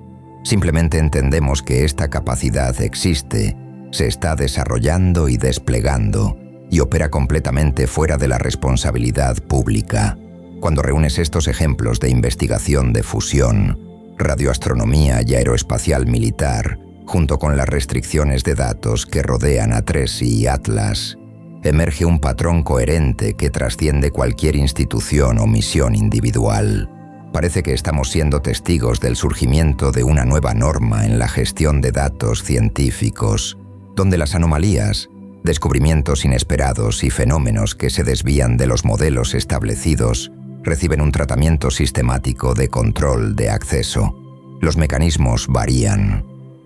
Simplemente entendemos que esta capacidad existe, se está desarrollando y desplegando, y opera completamente fuera de la responsabilidad pública. Cuando reúnes estos ejemplos de investigación de fusión, radioastronomía y aeroespacial militar, junto con las restricciones de datos que rodean a 3I Atlas, emerge un patrón coherente que trasciende cualquier institución o misión individual. Parece que estamos siendo testigos del surgimiento de una nueva norma en la gestión de datos científicos, donde las anomalías, descubrimientos inesperados y fenómenos que se desvían de los modelos establecidos reciben un tratamiento sistemático de control de acceso. Los mecanismos varían.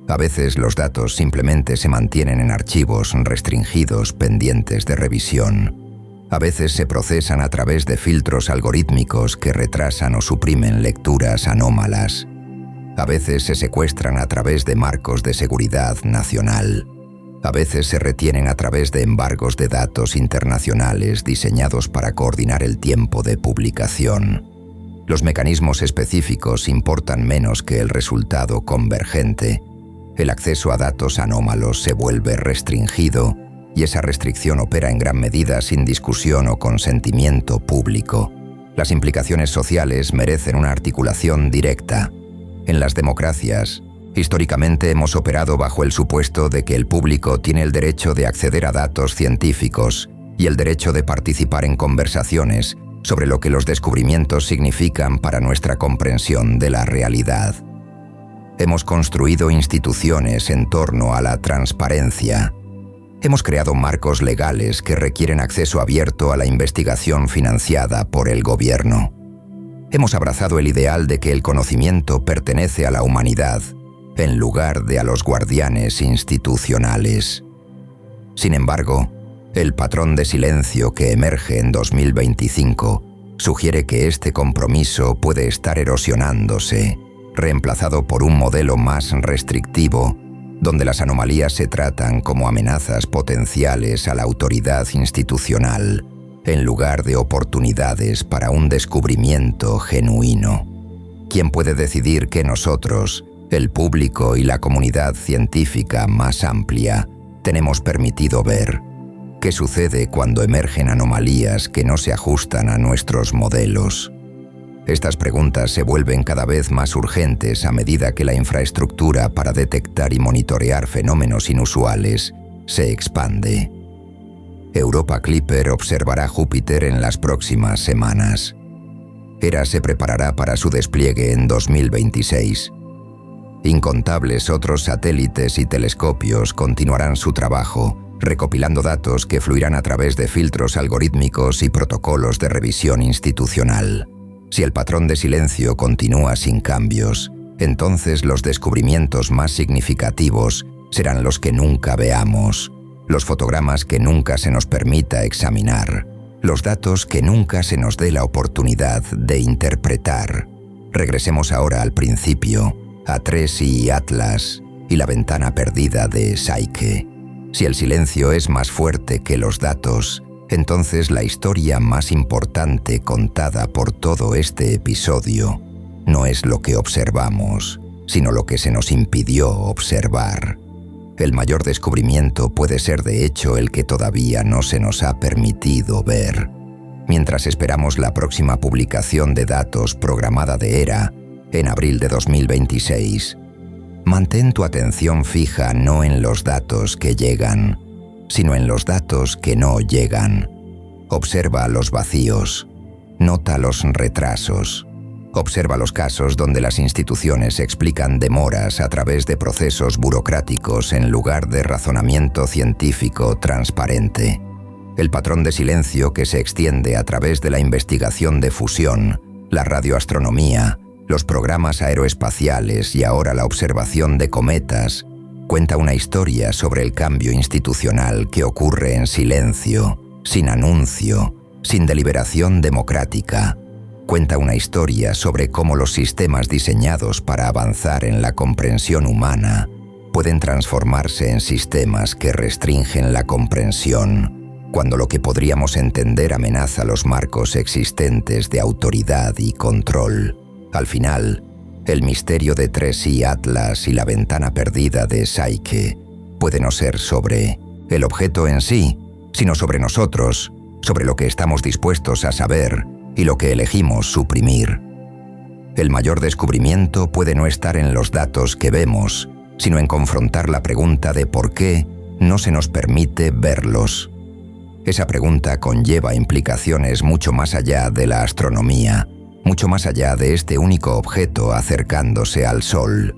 A veces los datos simplemente se mantienen en archivos restringidos pendientes de revisión. A veces se procesan a través de filtros algorítmicos que retrasan o suprimen lecturas anómalas. A veces se secuestran a través de marcos de seguridad nacional. A veces se retienen a través de embargos de datos internacionales diseñados para coordinar el tiempo de publicación. Los mecanismos específicos importan menos que el resultado convergente. El acceso a datos anómalos se vuelve restringido y esa restricción opera en gran medida sin discusión o consentimiento público. Las implicaciones sociales merecen una articulación directa. En las democracias, históricamente hemos operado bajo el supuesto de que el público tiene el derecho de acceder a datos científicos y el derecho de participar en conversaciones sobre lo que los descubrimientos significan para nuestra comprensión de la realidad. Hemos construido instituciones en torno a la transparencia. Hemos creado marcos legales que requieren acceso abierto a la investigación financiada por el gobierno. Hemos abrazado el ideal de que el conocimiento pertenece a la humanidad, en lugar de a los guardianes institucionales. Sin embargo, el patrón de silencio que emerge en 2025 sugiere que este compromiso puede estar erosionándose, reemplazado por un modelo más restrictivo, donde las anomalías se tratan como amenazas potenciales a la autoridad institucional, en lugar de oportunidades para un descubrimiento genuino. ¿Quién puede decidir que nosotros, el público y la comunidad científica más amplia, tenemos permitido ver? ¿Qué sucede cuando emergen anomalías que no se ajustan a nuestros modelos? Estas preguntas se vuelven cada vez más urgentes a medida que la infraestructura para detectar y monitorear fenómenos inusuales se expande. Europa Clipper observará Júpiter en las próximas semanas. Hera se preparará para su despliegue en 2026. Incontables otros satélites y telescopios continuarán su trabajo, recopilando datos que fluirán a través de filtros algorítmicos y protocolos de revisión institucional. Si el patrón de silencio continúa sin cambios, entonces los descubrimientos más significativos serán los que nunca veamos, los fotogramas que nunca se nos permita examinar, los datos que nunca se nos dé la oportunidad de interpretar. Regresemos ahora al principio, a 3I Atlas y la ventana perdida de Psyche. Si el silencio es más fuerte que los datos, entonces la historia más importante contada por todo este episodio no es lo que observamos, sino lo que se nos impidió observar. El mayor descubrimiento puede ser de hecho el que todavía no se nos ha permitido ver. Mientras esperamos la próxima publicación de datos programada de Hera, en abril de 2026, mantén tu atención fija no en los datos que llegan, sino en los datos que no llegan. Observa los vacíos, nota los retrasos, observa los casos donde las instituciones explican demoras a través de procesos burocráticos en lugar de razonamiento científico transparente. el patrón de silencio que se extiende a través de la investigación de fusión, la radioastronomía, los programas aeroespaciales y ahora la observación de cometas, cuenta una historia sobre el cambio institucional que ocurre en silencio, sin anuncio, sin deliberación democrática. Cuenta una historia sobre cómo los sistemas diseñados para avanzar en la comprensión humana pueden transformarse en sistemas que restringen la comprensión, cuando lo que podríamos entender amenaza los marcos existentes de autoridad y control. Al final, el misterio de 3i Atlas y la ventana perdida de Psyche puede no ser sobre el objeto en sí, sino sobre nosotros, sobre lo que estamos dispuestos a saber y lo que elegimos suprimir. El mayor descubrimiento puede no estar en los datos que vemos, sino en confrontar la pregunta de por qué no se nos permite verlos. Esa pregunta conlleva implicaciones mucho más allá de la astronomía, mucho más allá de este único objeto acercándose al Sol.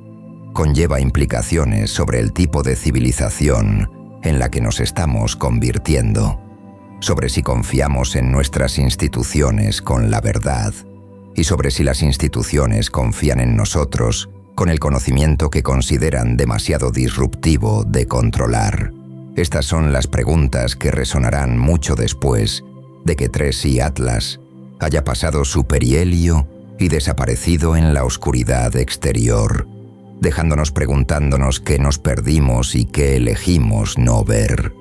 Conlleva implicaciones sobre el tipo de civilización en la que nos estamos convirtiendo, sobre si confiamos en nuestras instituciones con la verdad y sobre si las instituciones confían en nosotros con el conocimiento que consideran demasiado disruptivo de controlar. Estas son las preguntas que resonarán mucho después de que 3i Atlas haya pasado su perihelio y desaparecido en la oscuridad exterior, dejándonos preguntándonos qué nos perdimos y qué elegimos no ver.